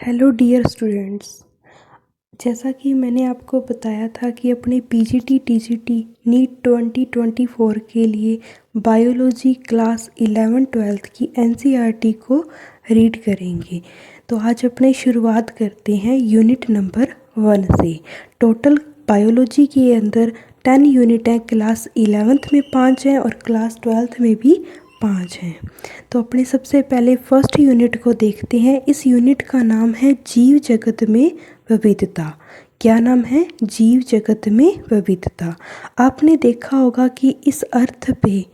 Hello dear students. जैसा कि मैंने आपको बताया था कि अपने पीजीटी टीजीटी नीट 2024 के लिए बायोलॉजी क्लास 11-12 की एनसीईआरटी को रीड करेंगे। तो आज अपने शुरुआत करते हैं यूनिट नंबर 1 से। टोटल बायोलॉजी के अंदर 10 यूनिट हैं। क्लास 11th में 5 हैं और क्लास 12th में भी 5 हैं। तो अपने सबसे पहले फर्स्ट यूनिट को देखते हैं। इस यूनिट का नाम है जीव जगत में विविधता। क्या नाम है? जीव जगत में विविधता। आपने देखा होगा कि इस अर्थ पे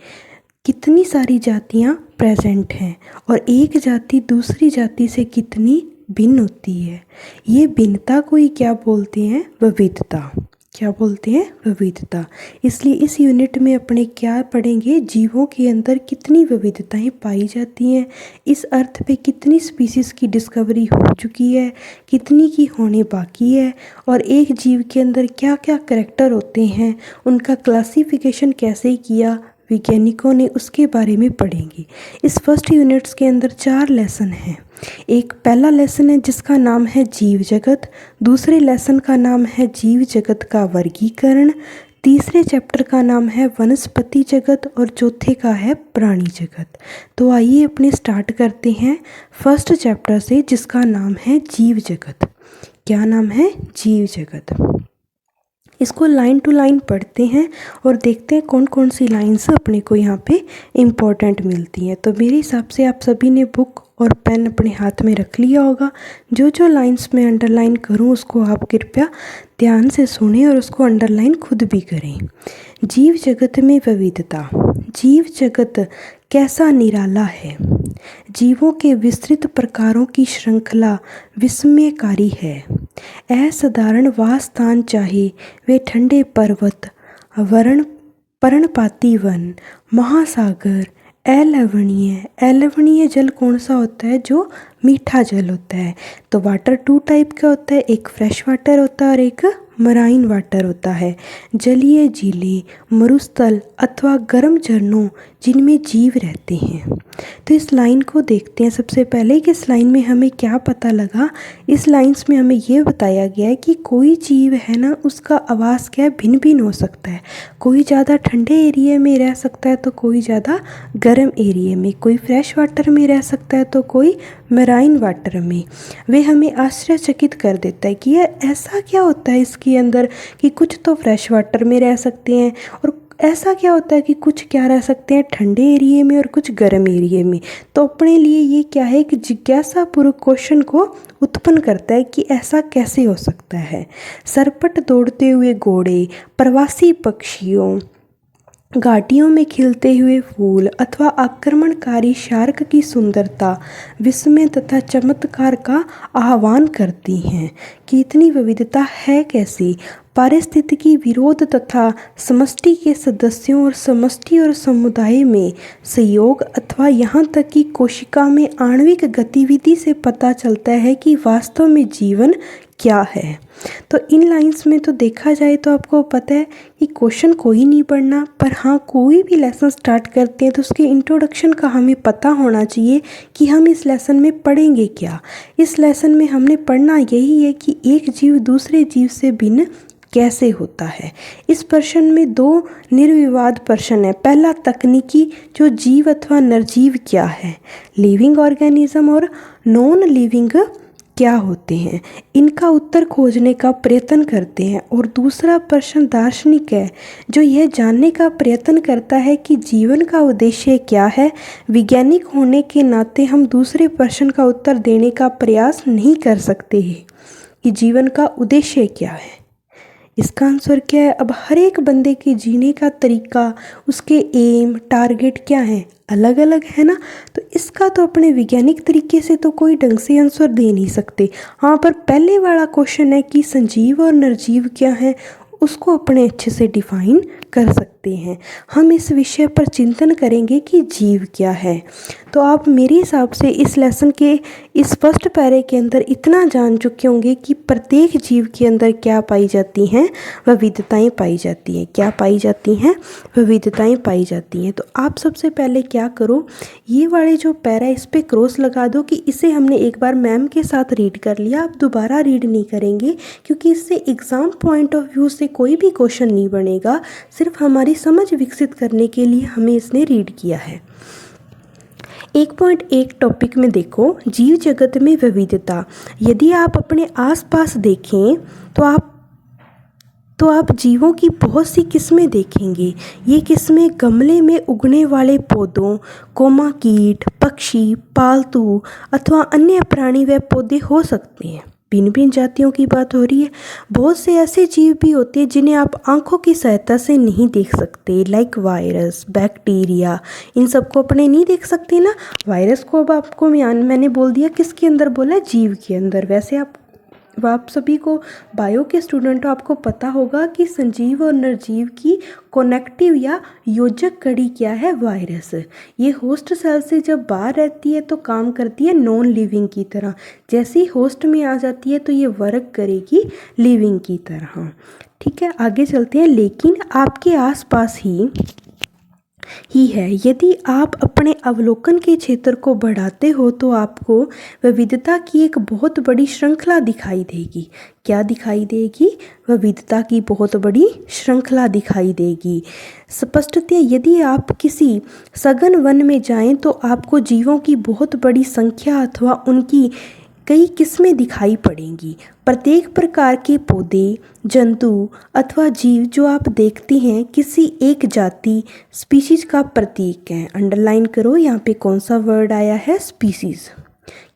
कितनी सारी जातियां प्रेजेंट हैं और एक जाति दूसरी जाति से कितनी भिन्न होती है। ये भिन्नता को ही क्या बोलते हैं? विविधता। क्या बोलते हैं? विविधता। इसलिए इस यूनिट में अपने क्या पढ़ेंगे? जीवों के अंदर कितनी विविधताएं पाई जाती हैं, इस अर्थ पे कितनी स्पीसीज़ की डिस्कवरी हो चुकी है, कितनी की होने बाकी है, और एक जीव के अंदर क्या क्या करैक्टर होते हैं, उनका क्लासिफिकेशन कैसे किया वैज्ञानिकों ने, उसके बारे में पढ़ेंगे। इस फर्स्ट यूनिट्स के अंदर 4 लेसन हैं। एक पहला लेसन है जिसका नाम है जीव जगत, दूसरे लेसन का नाम है जीव जगत का वर्गीकरण, तीसरे चैप्टर का नाम है वनस्पति जगत और चौथे का है प्राणी जगत। तो आइए अपने स्टार्ट करते हैं फर्स्ट चैप्टर से जिसका नाम है जीव जगत। क्या नाम है? जीव जगत। इसको लाइन टू लाइन पढ़ते हैं और देखते हैं कौन कौन सी लाइन्स अपने को यहाँ पे इम्पोर्टेंट मिलती हैं। तो मेरे हिसाब से आप सभी ने बुक और पेन अपने हाथ में रख लिया होगा। जो जो लाइन्स में अंडरलाइन करूँ उसको आप कृपया ध्यान से सुनें और उसको अंडरलाइन खुद भी करें। जीव जगत में विविधता। जीव जगत कैसा निराला है। जीवों के विस्तृत प्रकारों की श्रृंखला विस्मयकारी है। असाधारण वासस्थान चाहे वे ठंडे पर्वत, पर्णपाती वन, महासागर, अलवणीय जल कौन सा होता है? जो मीठा जल होता है। तो वाटर 2 टाइप का होता है, एक फ्रेश वाटर होता है और एक मराइन वाटर होता है। जलीय झीलें, मरुस्थल अथवा गर्म झरनों जिनमें जीव रहते हैं। तो इस लाइन को देखते हैं। सबसे पहले कि इस लाइन में हमें क्या पता लगा। इस लाइन्स में हमें ये बताया गया है कि कोई जीव है ना, उसका आवास क्या है? भिन्न भिन्न हो सकता है। कोई ज़्यादा ठंडे एरिया में रह सकता है तो कोई ज़्यादा गर्म एरिया में, कोई फ्रेश वाटर में रह सकता है तो कोई मराइन वाटर में। वे हमें आश्चर्यचकित कर देता है कि यह ऐसा क्या होता है इसके अंदर कि कुछ तो फ्रेश वाटर में रह सकते हैं और ऐसा क्या होता है कि कुछ क्या रह सकते हैं ठंडे एरिया में और कुछ गर्म एरिया में। तो अपने लिए ये क्या है कि जिज्ञासापूर्वक क्वेश्चन को उत्पन्न करता है कि ऐसा कैसे हो सकता है। सरपट दौड़ते हुए घोड़े, प्रवासी पक्षियों, घाटियों में खिलते हुए फूल अथवा आक्रमणकारी शार्क की सुंदरता विस्मय तथा चमत्कार का आह्वान करती हैं कि इतनी विविधता है कैसी। पारिस्थितिकी विरोध तथा समष्टि के सदस्यों और समष्टि और समुदाय में सहयोग अथवा यहाँ तक कि कोशिका में आणविक गतिविधि से पता चलता है कि वास्तव में जीवन क्या है। तो इन लाइंस में तो देखा जाए तो आपको पता है कि क्वेश्चन कोई नहीं पढ़ना, पर हाँ कोई भी लेसन स्टार्ट करते हैं तो उसके इंट्रोडक्शन का हमें पता होना चाहिए कि हम इस लेसन में पढ़ेंगे क्या। इस लेसन में हमने पढ़ना यही है कि एक जीव दूसरे जीव से भिन्न कैसे होता है। इस प्रश्न में 2 निर्विवाद प्रश्न है। पहला तकनीकी, जो जीव अथवा निर्जीव क्या है, लिविंग ऑर्गेनिज्म और नॉन लिविंग क्या होते हैं, इनका उत्तर खोजने का प्रयत्न करते हैं। और दूसरा प्रश्न दार्शनिक है, जो यह जानने का प्रयत्न करता है कि जीवन का उद्देश्य क्या है। वैज्ञानिक होने के नाते हम दूसरे प्रश्न का उत्तर देने का प्रयास नहीं कर सकते हैं कि जीवन का उद्देश्य क्या है। इसका आंसर क्या है? अब हर एक बंदे के जीने का तरीका, उसके एम, टारगेट क्या है, अलग अलग है ना। तो इसका तो अपने वैज्ञानिक तरीके से तो कोई ढंग से आंसर दे नहीं सकते। हाँ, पर पहले वाला क्वेश्चन है कि संजीव और निर्जीव क्या है, उसको अपने अच्छे से डिफाइन कर सकते हैं। हम इस विषय पर चिंतन करेंगे कि जीव क्या है। तो आप मेरे हिसाब से इस लेसन के इस फर्स्ट पैरे के अंदर इतना जान चुके होंगे कि प्रत्येक जीव के अंदर क्या पाई जाती हैं, विविधताएं पाई जाती हैं। क्या पाई जाती हैं? विविधताएं पाई जाती हैं। तो आप सबसे पहले क्या करो, ये वाले जो पैरा इस पे क्रॉस लगा दो कि इसे हमने एक बार मैम के साथ रीड कर लिया, आप दोबारा रीड नहीं करेंगे, क्योंकि इससे एग्ज़ाम पॉइंट ऑफ व्यू से कोई भी क्वेश्चन नहीं बनेगा। सिर्फ हमारी समझ विकसित करने के लिए हमें इसने रीड किया है। 1.1 टॉपिक में देखो, जीव जगत में विविधता। यदि आप अपने आसपास देखें तो आप जीवों की बहुत सी किस्में देखेंगे। ये किस्में गमले में उगने वाले पौधों, कोमा कीट, पक्षी, पालतू अथवा अन्य प्राणी व पौधे हो सकते हैं। भिन्न भिन्न जातियों की बात हो रही है। बहुत से ऐसे जीव भी होते हैं जिन्हें आप आंखों की सहायता से नहीं देख सकते, लाइक वायरस, बैक्टीरिया। इन सबको अपने नहीं देख सकते ना। वायरस को अब आपको मैंने बोल दिया किसके अंदर बोला है, जीव के अंदर। वैसे आप सभी को बायो के स्टूडेंट हो, आपको पता होगा कि सजीव और निर्जीव की कनेक्टिव या योजक कड़ी क्या है, वायरस। ये होस्ट सेल से जब बाहर रहती है तो काम करती है नॉन लिविंग की तरह। जैसे ही होस्ट में आ जाती है तो ये वर्क करेगी लिविंग की तरह। ठीक है, आगे चलते हैं। लेकिन आपके आसपास ही है। यदि आप अपने अवलोकन के क्षेत्र को बढ़ाते हो तो आपको विविधता की एक बहुत बड़ी श्रृंखला दिखाई देगी। क्या दिखाई देगी? विविधता की बहुत बड़ी श्रृंखला दिखाई देगी। स्पष्टतः यदि आप किसी सघन वन में जाएं तो आपको जीवों की बहुत बड़ी संख्या अथवा उनकी कई किस्में दिखाई पड़ेंगी। प्रत्येक प्रकार के पौधे, जंतु अथवा जीव जो आप देखते हैं किसी एक जाति, स्पीशीज का प्रतीक है। अंडरलाइन करो, यहाँ पे कौन सा वर्ड आया है, स्पीशीज।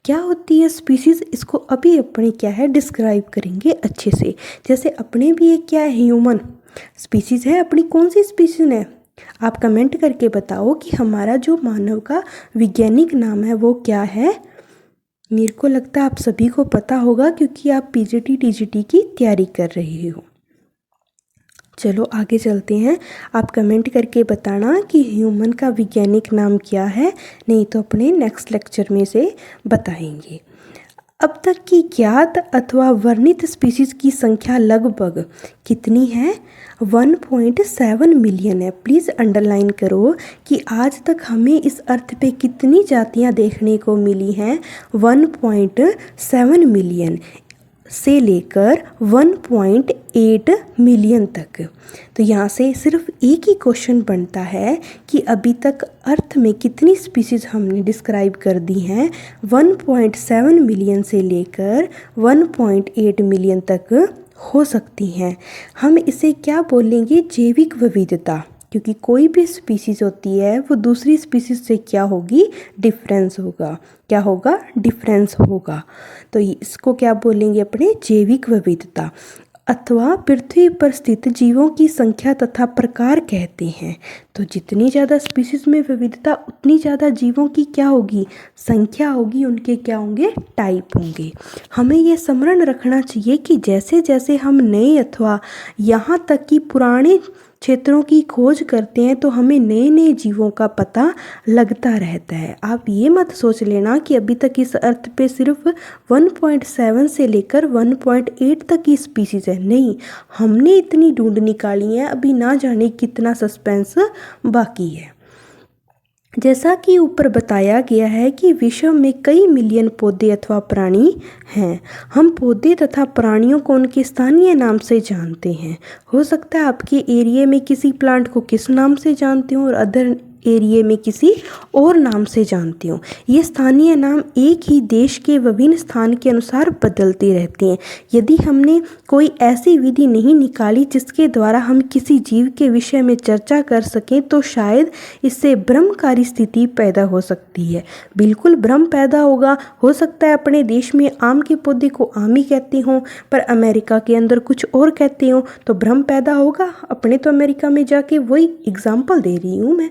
क्या होती है स्पीशीज? इसको अभी अपने क्या है डिस्क्राइब करेंगे अच्छे से। जैसे अपने भी एक क्या है, ह्यूमन स्पीशीज है। अपनी कौन सी स्पीशीज है? आप कमेंट करके बताओ कि हमारा जो मानव का वैज्ञानिक नाम है वो क्या है। मेरे को लगता है आप सभी को पता होगा क्योंकि आप पीजीटी टीजीटी की तैयारी कर रहे हो। चलो आगे चलते हैं। आप कमेंट करके बताना कि ह्यूमन का वैज्ञानिक नाम क्या है, नहीं तो अपने नेक्स्ट लेक्चर में से बताएंगे। अब तक की ज्ञात अथवा वर्णित स्पीशीज की संख्या लगभग कितनी है? 1.7 मिलियन है। प्लीज़ अंडरलाइन करो कि आज तक हमें इस अर्थ पे कितनी जातियां देखने को मिली हैं, 1.7 मिलियन से लेकर 1.8 मिलियन तक। तो यहाँ से सिर्फ एक ही क्वेश्चन बनता है कि अभी तक अर्थ में कितनी स्पीशीज़ हमने डिस्क्राइब कर दी हैं। 1.7 मिलियन से लेकर 1.8 मिलियन तक हो सकती हैं। हम इसे क्या बोलेंगे? जैविक विविधता। क्योंकि कोई भी स्पीशीज़ होती है वो दूसरी स्पीशीज़ से क्या होगी? डिफरेंस होगा। क्या होगा? डिफरेंस होगा। तो इसको क्या बोलेंगे? अपने जैविक विविधता अथवा पृथ्वी पर स्थित जीवों की संख्या तथा प्रकार कहते हैं। तो जितनी ज़्यादा स्पीशीज़ में विविधता उतनी ज़्यादा जीवों की क्या होगी? संख्या होगी। उनके क्या होंगे? टाइप होंगे। हमें ये स्मरण रखना चाहिए कि जैसे जैसे हम नए अथवा यहाँ तक कि पुराने क्षेत्रों की खोज करते हैं तो हमें नए नए जीवों का पता लगता रहता है। आप ये मत सोच लेना कि अभी तक इस अर्थ पे सिर्फ 1.7 से लेकर 1.8 तक की स्पीशीज़ है। नहीं, हमने इतनी ढूंढ निकाली है, अभी ना जाने कितना सस्पेंस बाकी है। जैसा कि ऊपर बताया गया है कि विश्व में कई मिलियन पौधे अथवा प्राणी हैं। हम पौधे तथा प्राणियों को उनके स्थानीय नाम से जानते हैं। हो सकता है आपके एरिया में किसी प्लांट को किस नाम से जानते हो और अदर एरिया में किसी और नाम से जानते हो। ये स्थानीय नाम एक ही देश के विभिन्न स्थान के अनुसार बदलते रहते हैं। यदि हमने कोई ऐसी विधि नहीं निकाली जिसके द्वारा हम किसी जीव के विषय में चर्चा कर सकें तो शायद इससे भ्रमकारी स्थिति पैदा हो सकती है। बिल्कुल भ्रम पैदा होगा। हो सकता है अपने देश में आम के पौधे को आम ही कहते हों पर अमेरिका के अंदर कुछ और कहते हों, तो भ्रम पैदा होगा। अपने तो अमेरिका में जाके वही एग्जाम्पल दे रही हूँ मैं।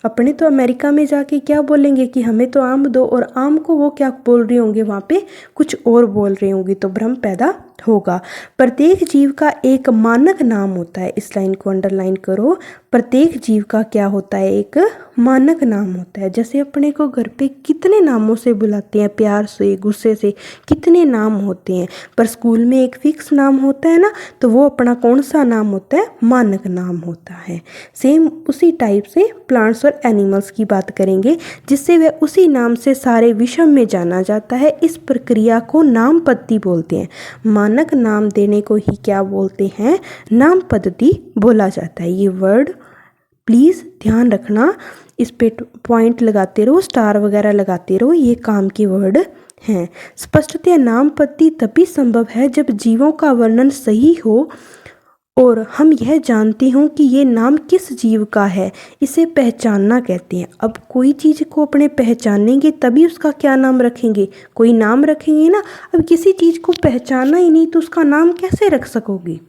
अपने तो अमेरिका में जाके क्या बोलेंगे कि हमें तो आम दो, और आम को वो क्या बोल रहे होंगे, वहाँ पे कुछ और बोल रहे होंगे, तो भ्रम पैदा होगा। प्रत्येक जीव का एक मानक नाम होता है, इस लाइन को अंडरलाइन करो। प्रत्येक जीव का क्या होता है, एक मानक नाम होता है। जैसे अपने को घर पे कितने नामों से बुलाते हैं, प्यार से, गुस्से से, कितने नाम होते हैं, पर स्कूल में एक फिक्स नाम होता है ना, तो वो अपना कौन सा नाम होता है, मानक नाम होता है। सेम उसी टाइप से प्लांट्स और एनिमल्स की बात करेंगे, जिससे वह उसी नाम से सारे विश्व में जाना जाता है। इस प्रक्रिया को नाम पद्धति बोलते हैं। मानक नाम देने को ही क्या बोलते हैं, नाम पद्धति बोला जाता है। ये वर्ड प्लीज़ ध्यान रखना, इस पे पॉइंट लगाते रहो, स्टार वगैरह लगाते रहो, ये काम के वर्ड हैं। स्पष्टतः नाम पद्धति तभी संभव है जब जीवों का वर्णन सही हो और हम यह जानते हों कि ये नाम किस जीव का है। इसे पहचानना कहते हैं। अब कोई चीज़ को अपने पहचानेंगे तभी उसका क्या नाम रखेंगे, कोई नाम रखेंगे ना। अब किसी चीज़ को पहचाना ही नहीं तो उसका नाम कैसे रख सकोगे।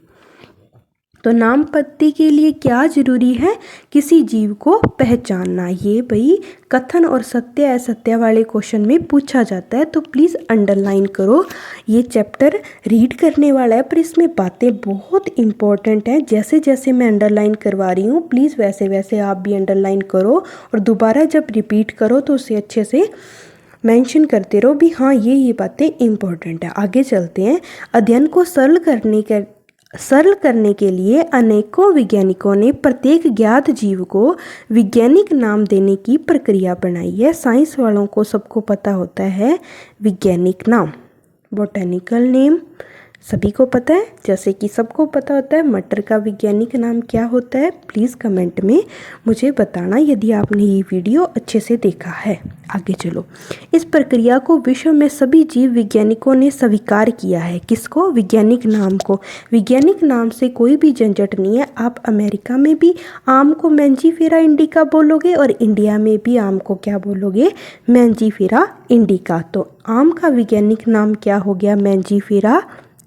तो नाम पद्धति के लिए क्या जरूरी है, किसी जीव को पहचानना। ये भाई कथन और सत्य असत्य वाले क्वेश्चन में पूछा जाता है, तो प्लीज़ अंडरलाइन करो। ये चैप्टर रीड करने वाला है पर इसमें बातें बहुत इंपॉर्टेंट हैं। जैसे जैसे मैं अंडरलाइन करवा रही हूँ प्लीज़ वैसे वैसे आप भी अंडरलाइन करो, और दोबारा जब रिपीट करो तो उसे अच्छे से मेंशन करते रहो भी हाँ ये बातें इंपॉर्टेंट है। आगे चलते हैं। अध्ययन को सरल करने के लिए अनेकों वैज्ञानिकों ने प्रत्येक ज्ञात जीव को वैज्ञानिक नाम देने की प्रक्रिया बनाई है। साइंस वालों को सबको पता होता है वैज्ञानिक नाम, बॉटनिकल नेम सभी को पता है, जैसे कि सबको पता होता है मटर का वैज्ञानिक नाम क्या होता है। प्लीज़ कमेंट में मुझे बताना यदि आपने ये वीडियो अच्छे से देखा है। आगे चलो। इस प्रक्रिया को विश्व में सभी जीव वैज्ञानिकों ने स्वीकार किया है। किसको, वैज्ञानिक नाम को। वैज्ञानिक नाम से कोई भी झंझट नहीं है। आप अमेरिका में भी आम को मैंजीफेरा इंडिका बोलोगे और इंडिया में भी आम को क्या बोलोगे, मैंजीफेरा इंडिका। तो आम का वैज्ञानिक नाम क्या हो गया, मैंजीफेरा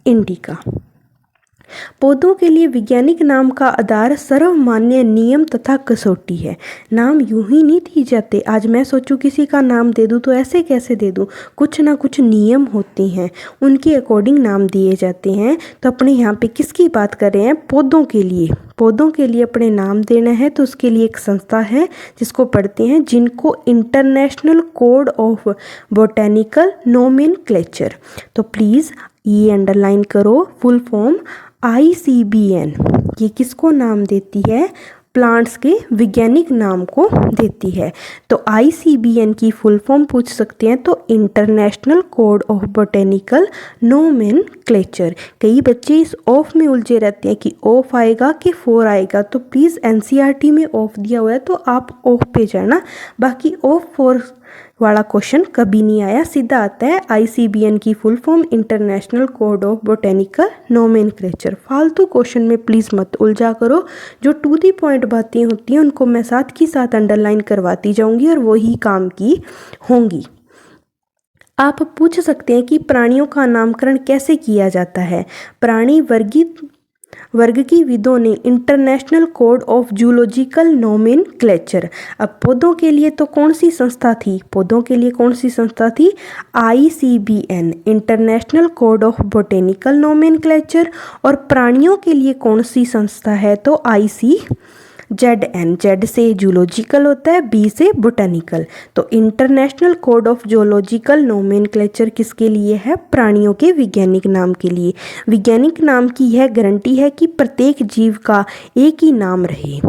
इंडिका। पौधों के लिए वैज्ञानिक नाम का आधार सर्वमान्य नियम तथा कसौटी है। नाम यूं ही नहीं दिए जाते। आज मैं सोचूं किसी का नाम दे दूं तो ऐसे कैसे दे दूं, कुछ ना कुछ नियम होते हैं, उनके अकॉर्डिंग नाम दिए जाते हैं। तो अपने यहाँ पे किसकी बात कर रहे हैं, पौधों के लिए। पौधों के लिए अपने नाम देना है तो उसके लिए एक संस्था है जिसको पढ़ते हैं, जिनको international code of botanical nomenclature. तो प्लीज़ ये अंडरलाइन करो, फुल फॉर्म ICBN। ये किसको नाम देती है, प्लांट्स के वैज्ञानिक नाम को देती है। तो ICBN की फुल फॉर्म पूछ सकते हैं तो international code of botanical nomenclature. कई बच्चे इस ऑफ में उलझे रहते हैं कि ऑफ आएगा कि फोर आएगा। तो प्लीज़ NCERT में ऑफ दिया हुआ है तो आप ऑफ पे जाना, बाकी ऑफ फोर वाला क्वेश्चन कभी नहीं आया, सीधा आता है ICBN की full form international code of botanical nomenclature. फालतू क्वेश्चन में प्लीज़ मत उलझा करो। जो टू दी पॉइंट बातें होती हैं उनको मैं साथ की साथ अंडरलाइन करवाती जाऊंगी और वही काम की होंगी। आप पूछ सकते हैं कि प्राणियों का नामकरण कैसे किया जाता है। प्राणी वर्ग की विदों ने international code of zoological nomenclature. अब पौधों के लिए तो कौन सी संस्था थी, पौधों के लिए कौन सी संस्था थी, ICBN international code of botanical nomenclature. और प्राणियों के लिए कौन सी संस्था है, तो ICZN। जेड से जूलॉजिकल होता है, B से बोटेनिकल। तो international code of zoological nomenclature किसके लिए है, प्राणियों के वैज्ञानिक नाम के लिए। वैज्ञानिक नाम की यह गारंटी है कि प्रत्येक जीव का एक ही नाम रहे,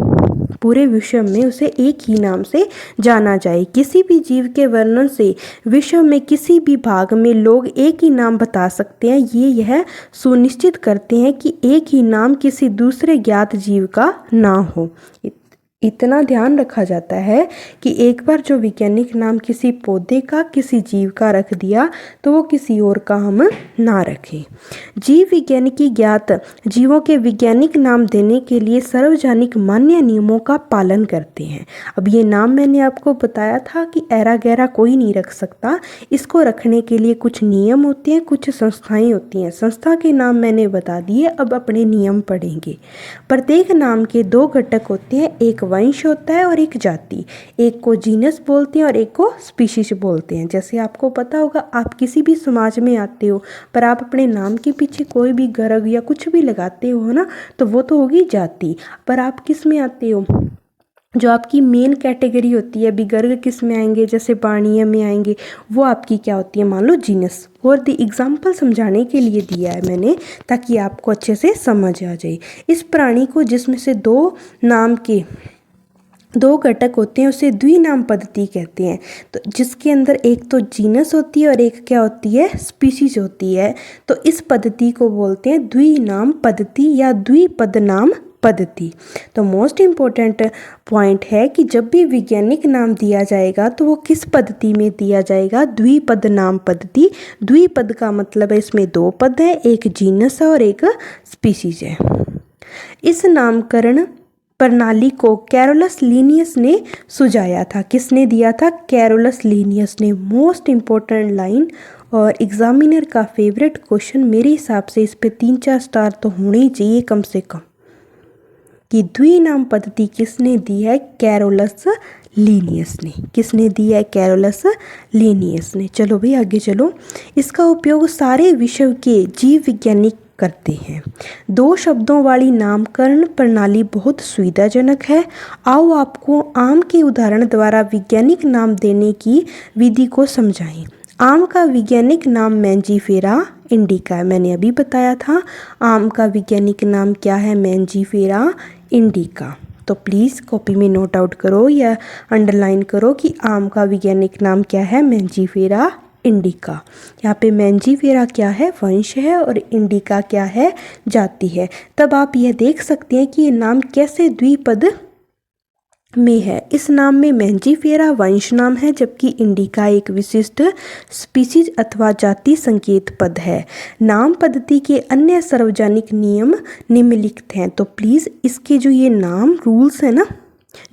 पूरे विश्व में उसे एक ही नाम से जाना जाए। किसी भी जीव के वर्णन से विश्व में किसी भी भाग में लोग एक ही नाम बता सकते हैं। यह सुनिश्चित करते हैं कि एक ही नाम किसी दूसरे ज्ञात जीव का ना हो। इतना ध्यान रखा जाता है कि एक बार जो वैज्ञानिक नाम किसी पौधे का, किसी जीव का रख दिया तो वो किसी और का हम ना रखें। जीव विज्ञानिकी ज्ञात जीवों के वैज्ञानिक नाम देने के लिए सार्वजनिक मान्य नियमों का पालन करते हैं। अब ये नाम मैंने आपको बताया था कि ऐरा गैरा कोई नहीं रख सकता। इसको रखने के लिए कुछ नियम होते हैं, कुछ संस्थाएं होती हैं। संस्था के नाम मैंने बता दिए, अब अपने नियम पढ़ेंगे। प्रत्येक नाम के दो घटक होते हैं, एक वंश होता है और एक जाति। एक को जीनस बोलते हैं और एक को स्पीशीज बोलते हैं। जैसे आपको पता होगा, आप किसी भी समाज में आते हो पर आप अपने नाम के पीछे कोई भी गर्ग या कुछ भी लगाते हो ना, तो वो तो होगी जाति। पर आप किस में आते हो, जो आपकी मेन कैटेगरी होती है, अभी गर्ग किस में आएंगे, जैसे बाणीय में आएंगे, वो आपकी क्या होती है, मान लो जीनस। और द एग्जाम्पल समझाने के लिए दिया है मैंने, ताकि आपको अच्छे से समझ आ जाए। इस प्राणी को जिसमें से दो नाम के दो घटक होते हैं उसे द्विनाम पद्धति कहते हैं। तो जिसके अंदर एक तो जीनस होती है और एक क्या होती है, स्पीशीज होती है। तो इस पद्धति को बोलते हैं द्विनाम पद्धति या द्विपदनाम पद्धति। तो मोस्ट इम्पोर्टेंट पॉइंट है कि जब भी वैज्ञानिक नाम दिया जाएगा तो वो किस पद्धति में दिया जाएगा, द्विपद नाम पद्धति। द्विपद का मतलब है इसमें दो पद है, एक जीनस है और एक स्पीशीज है। इस नामकरण प्रणाली को कैरोलस लीनियस ने सुझाया था। किसने दिया था, कैरोलस लीनियस ने। मोस्ट इम्पोर्टेंट लाइन और एग्जामिनर का फेवरेट क्वेश्चन मेरे हिसाब से, इस पे 3-4 स्टार तो होने ही चाहिए कम से कम, कि द्विनाम पद्धति किसने दी है, कैरोलस लीनियस ने। किसने दी है, कैरोलस लीनियस ने। चलो भाई आगे चलो। इसका उपयोग सारे विश्व के जीव वैज्ञानिक करते हैं। दो शब्दों वाली नामकरण प्रणाली बहुत सुविधाजनक है। आओ आपको आम के उदाहरण द्वारा वैज्ञानिक नाम देने की विधि को समझाएं। आम का वैज्ञानिक नाम मैंजीफेरा इंडिका है। मैंने अभी बताया था आम का वैज्ञानिक नाम क्या है, मैंजीफेरा इंडिका। तो प्लीज़ कॉपी में नोट आउट करो या अंडरलाइन करो कि आम का वैज्ञानिक नाम क्या है, मैंजीफेरा इंडिका। यहाँ पे मैंजीफेरा क्या है, वंश है, और इंडिका क्या है, जाति है। तब आप यह देख सकते हैं कि ये नाम कैसे द्विपद में है। इस नाम में मैंजीफेरा वंश नाम है, जबकि इंडिका एक विशिष्ट स्पीशीज अथवा जाति संकेत पद है। नाम पद्धति के अन्य सार्वजनिक नियम निम्नलिखित हैं। तो प्लीज़ इसके जो ये नाम रूल्स है ना,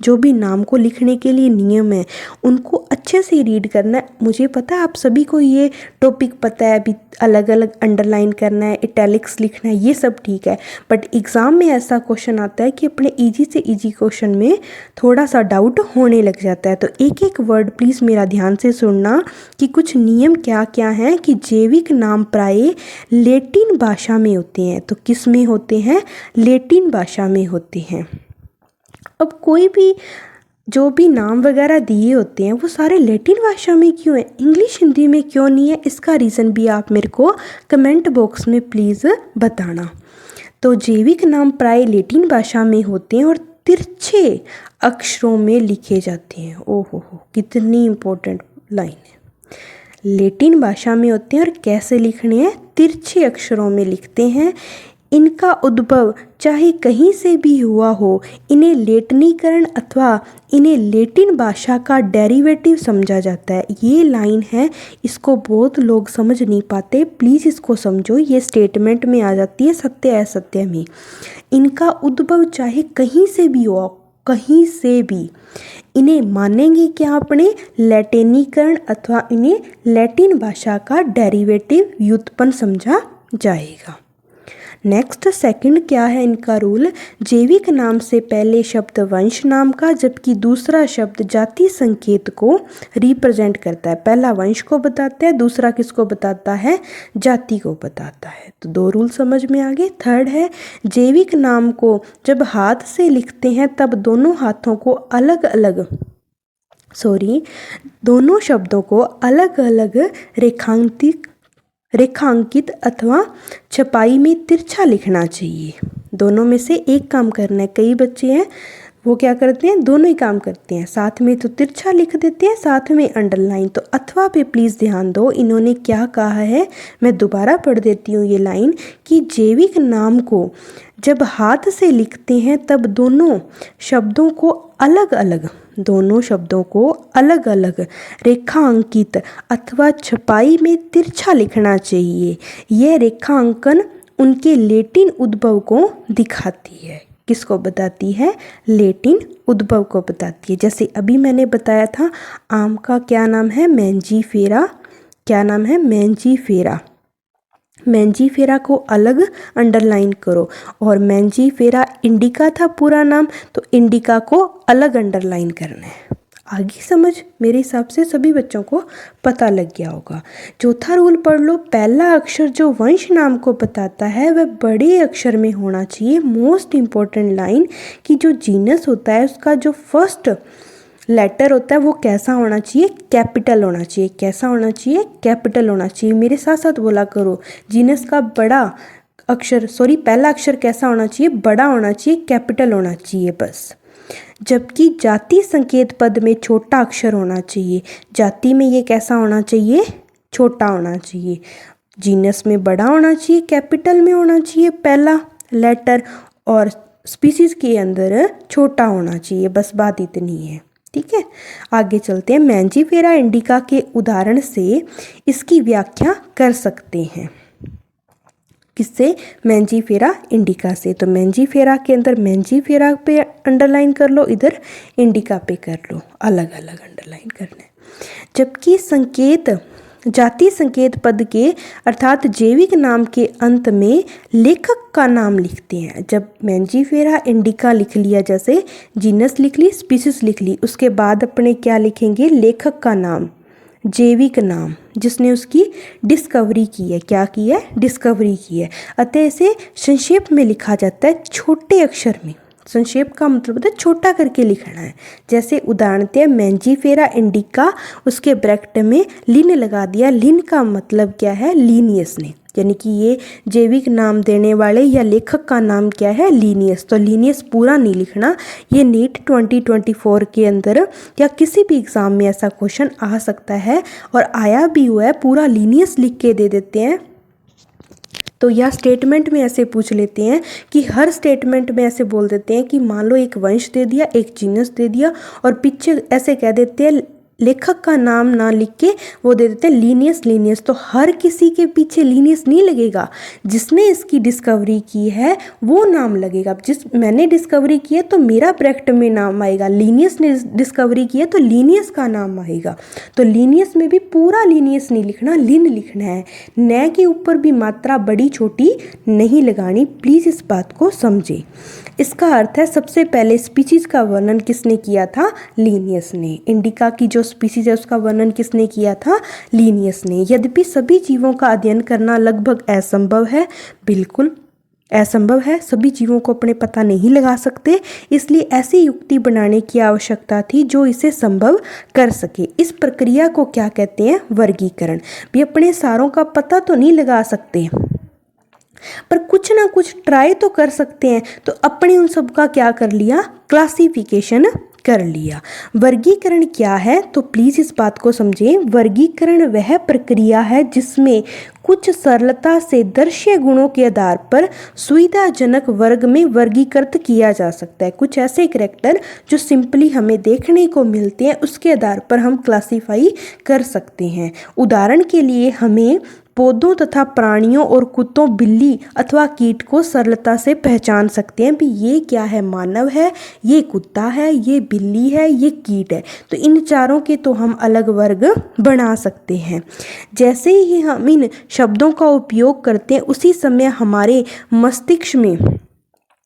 जो भी नाम को लिखने के लिए नियम है, उनको अच्छे से रीड करना है। मुझे पता है आप सभी को ये टॉपिक पता है, अभी अलग अलग अंडरलाइन करना है, इटैलिक्स लिखना है, ये सब ठीक है। बट एग्ज़ाम में ऐसा क्वेश्चन आता है कि अपने इजी से इजी क्वेश्चन में थोड़ा सा डाउट होने लग जाता है। तो एक एक वर्ड प्लीज़ मेरा ध्यान से सुनना कि कुछ नियम क्या क्या हैं। कि जैविक नाम प्राय लैटिन भाषा में होते हैं। तो किस में होते हैं, लैटिन भाषा में होते हैं। अब कोई भी जो भी नाम वगैरह दिए होते हैं वो सारे लैटिन भाषा में क्यों है, इंग्लिश हिंदी में क्यों नहीं है, इसका रीज़न भी आप मेरे को कमेंट बॉक्स में प्लीज़ बताना। तो जैविक नाम प्राय लैटिन भाषा में होते हैं और तिरछे अक्षरों में लिखे जाते हैं। ओहो हो, कितनी इम्पोर्टेंट लाइन है। लैटिन भाषा में होते हैं और कैसे लिखने हैं, तिरछे अक्षरों में लिखते हैं। इनका उद्भव चाहे कहीं से भी हुआ हो, इन्हें लैटिनीकरण अथवा इन्हें लैटिन भाषा का डेरिवेटिव समझा जाता है। ये लाइन है, इसको बहुत लोग समझ नहीं पाते, प्लीज़ इसको समझो। ये स्टेटमेंट में आ जाती है सत्य असत्य में। इनका उद्भव चाहे कहीं से भी हो, कहीं से भी, इन्हें मानेंगे क्या अपने, लैटिनीकरण अथवा इन्हें लैटिन भाषा का डेरिवेटिव व्युत्पन्न समझा जाएगा। नेक्स्ट सेकंड क्या है इनका रूल, जैविक नाम से पहले शब्द वंश नाम का, जबकि दूसरा शब्द जाति संकेत को रिप्रेजेंट करता है। पहला वंश को बताता है, दूसरा किसको बताता है, जाति को बताता है। तो दो रूल समझ में आ गए। थर्ड है, जैविक नाम को जब हाथ से लिखते हैं तब दोनों हाथों को दोनों शब्दों को अलग अलग रेखांकित अथवा छपाई में तिरछा लिखना चाहिए। दोनों में से एक काम करना है। कई बच्चे हैं वो क्या करते हैं, दोनों ही काम करते हैं, साथ में तो तिरछा लिख देते हैं, साथ में अंडरलाइन। तो अथवा पे प्लीज़ ध्यान दो, इन्होंने क्या कहा है, मैं दोबारा पढ़ देती हूँ ये लाइन, कि जैविक नाम को जब हाथ से लिखते हैं तब दोनों शब्दों को अलग अलग रेखांकित अथवा छपाई में तिरछा लिखना चाहिए। यह रेखांकन उनके लैटिन उद्भव को दिखाती है। किसको बताती है, लैटिन उद्भव को बताती है। जैसे अभी मैंने बताया था आम का क्या नाम है, मैंजीफेरा। क्या नाम है, मैंजीफेरा। मैंजीफेरा को अलग अंडरलाइन करो, और मैंजीफेरा इंडिका था पूरा नाम, तो इंडिका को अलग अंडरलाइन करना है। आगे समझ मेरे हिसाब से सभी बच्चों को पता लग गया होगा। चौथा रूल पढ़ लो, पहला अक्षर जो वंश नाम को बताता है वह बड़े अक्षर में होना चाहिए। मोस्ट इम्पॉर्टेंट लाइन कि जो जीनस होता है उसका जो फर्स्ट लेटर होता है वो कैसा होना चाहिए, कैपिटल होना चाहिए। कैसा होना चाहिए, कैपिटल होना चाहिए। मेरे साथ साथ बोला करो, जीनस का बड़ा अक्षर पहला अक्षर कैसा होना चाहिए, बड़ा होना चाहिए, कैपिटल होना चाहिए बस। जबकि जाति संकेत पद में छोटा अक्षर होना चाहिए। जाति में ये कैसा होना चाहिए, छोटा होना चाहिए। जीनस में बड़ा होना चाहिए, कैपिटल में होना चाहिए पहला लेटर, और स्पीसीज के अंदर छोटा होना चाहिए। बस बात इतनी है, ठीक है। आगे चलते हैं। मैंजीफेरा इंडिका के उदाहरण से इसकी व्याख्या कर सकते हैं। किससे, मैंजीफेरा इंडिका से। तो मैंजीफेरा के अंदर मैंजीफेरा पे अंडरलाइन कर लो, इधर इंडिका पे कर लो, अलग अलग अंडरलाइन करना है। जबकि संकेत जाति संकेत पद के अर्थात जैविक नाम के अंत में लेखक का नाम लिखते हैं। जब मैंजीफेरा इंडिका लिख लिया, जैसे जीनस लिख ली, स्पीसीज लिख ली, उसके बाद अपने क्या लिखेंगे, लेखक का नाम, जैविक नाम, जिसने उसकी डिस्कवरी की है। क्या की है, डिस्कवरी की है। अतः इसे संक्षेप में लिखा जाता है, छोटे अक्षर में। संक्षेप का मतलब होता है छोटा करके लिखना है। जैसे उदाहरण है मैंजीफेरा इंडिका, उसके ब्रैकेट में लिन लगा दिया। लिन का मतलब क्या है, लीनियस ने, यानी कि ये जैविक नाम देने वाले या लेखक का नाम क्या है, लीनियस। तो लीनियस पूरा नहीं लिखना। ये नीट 2024 के अंदर या किसी भी एग्ज़ाम में ऐसा क्वेश्चन आ सकता है, और आया भी हुआ है। पूरा लीनियस लिख के दे देते हैं। तो यह स्टेटमेंट में ऐसे पूछ लेते हैं कि हर स्टेटमेंट में ऐसे बोल देते हैं कि मान लो एक वंश दे दिया, एक जीनस दे दिया, और पीछे ऐसे कह देते हैं लेखक का नाम ना लिख के वो दे देते हैं लीनियस। लीनियस तो हर किसी के पीछे लीनियस नहीं लगेगा, जिसने इसकी डिस्कवरी की है वो नाम लगेगा। जिस मैंने डिस्कवरी की है तो मेरा ब्रैकेट में नाम आएगा, लीनियस ने डिस्कवरी की है तो लीनियस का नाम आएगा। तो लीनियस में भी पूरा लीनियस नहीं लिखना, लिन लिखना है। न के ऊपर भी मात्रा बड़ी छोटी नहीं लगानी, प्लीज़ इस बात को समझे। इसका अर्थ है सबसे पहले स्पीसीज का वर्णन किसने किया था, लीनियस ने। इंडिका की जो स्पीसीज है उसका वर्णन किसने किया था, लीनियस ने। यद्यपि सभी जीवों का अध्ययन करना लगभग असंभव है, बिल्कुल असंभव है, सभी जीवों को अपने पता नहीं लगा सकते, इसलिए ऐसी युक्ति बनाने की आवश्यकता थी जो इसे संभव कर सके। इस प्रक्रिया को क्या कहते हैं, वर्गीकरण। भी अपने सारों का पता तो नहीं लगा सकते, पर कुछ ना कुछ ट्राई तो कर सकते हैं। तो अपने उन सब का क्या कर लिया, क्लासिफिकेशन कर लिया। वर्गीकरण क्या है, तो प्लीज़ इस बात को समझें। वर्गीकरण वह प्रक्रिया है जिसमें कुछ सरलता से दृश्य गुणों के आधार पर सुविधाजनक वर्ग में वर्गीकृत किया जा सकता है। कुछ ऐसे करैक्टर जो सिंपली हमें देखने को मिलते हैं उसके आधार पर हम क्लासीफाई कर सकते हैं। उदाहरण के लिए हमें पौधों तथा प्राणियों और कुत्तों, बिल्ली अथवा कीट को सरलता से पहचान सकते हैं भी ये क्या है, मानव है, ये कुत्ता है, ये बिल्ली है, ये कीट है। तो इन चारों के तो हम अलग वर्ग बना सकते हैं। जैसे ही हम इन शब्दों का उपयोग करते हैं उसी समय हमारे मस्तिष्क में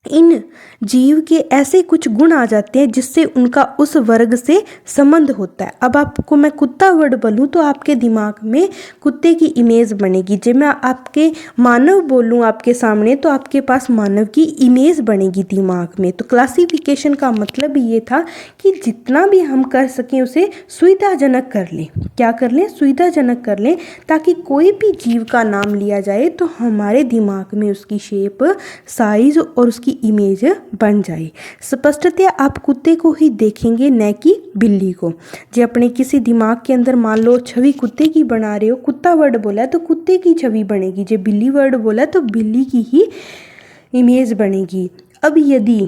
इन जीव के ऐसे कुछ गुण आ जाते हैं जिससे उनका उस वर्ग से संबंध होता है। अब आपको मैं कुत्ता वर्ड बोलूँ तो आपके दिमाग में कुत्ते की इमेज बनेगी। जब मैं आपके मानव बोलूँ आपके सामने तो आपके पास मानव की इमेज बनेगी दिमाग में। तो क्लासिफिकेशन का मतलब ये था कि जितना भी हम कर सकें उसे सुविधाजनक कर लें। क्या कर लें, सुविधाजनक कर लें, ताकि कोई भी जीव का नाम लिया जाए तो हमारे दिमाग में उसकी शेप, साइज और उसकी इमेज बन जाए। स्पष्टतः आप कुत्ते को ही देखेंगे न कि बिल्ली को। जो अपने किसी दिमाग के अंदर मान लो छवि कुत्ते की बना रहे हो, कुत्ता वर्ड बोला है तो कुत्ते की छवि बनेगी, जो बिल्ली वर्ड बोला है तो बिल्ली की ही इमेज बनेगी। अब यदि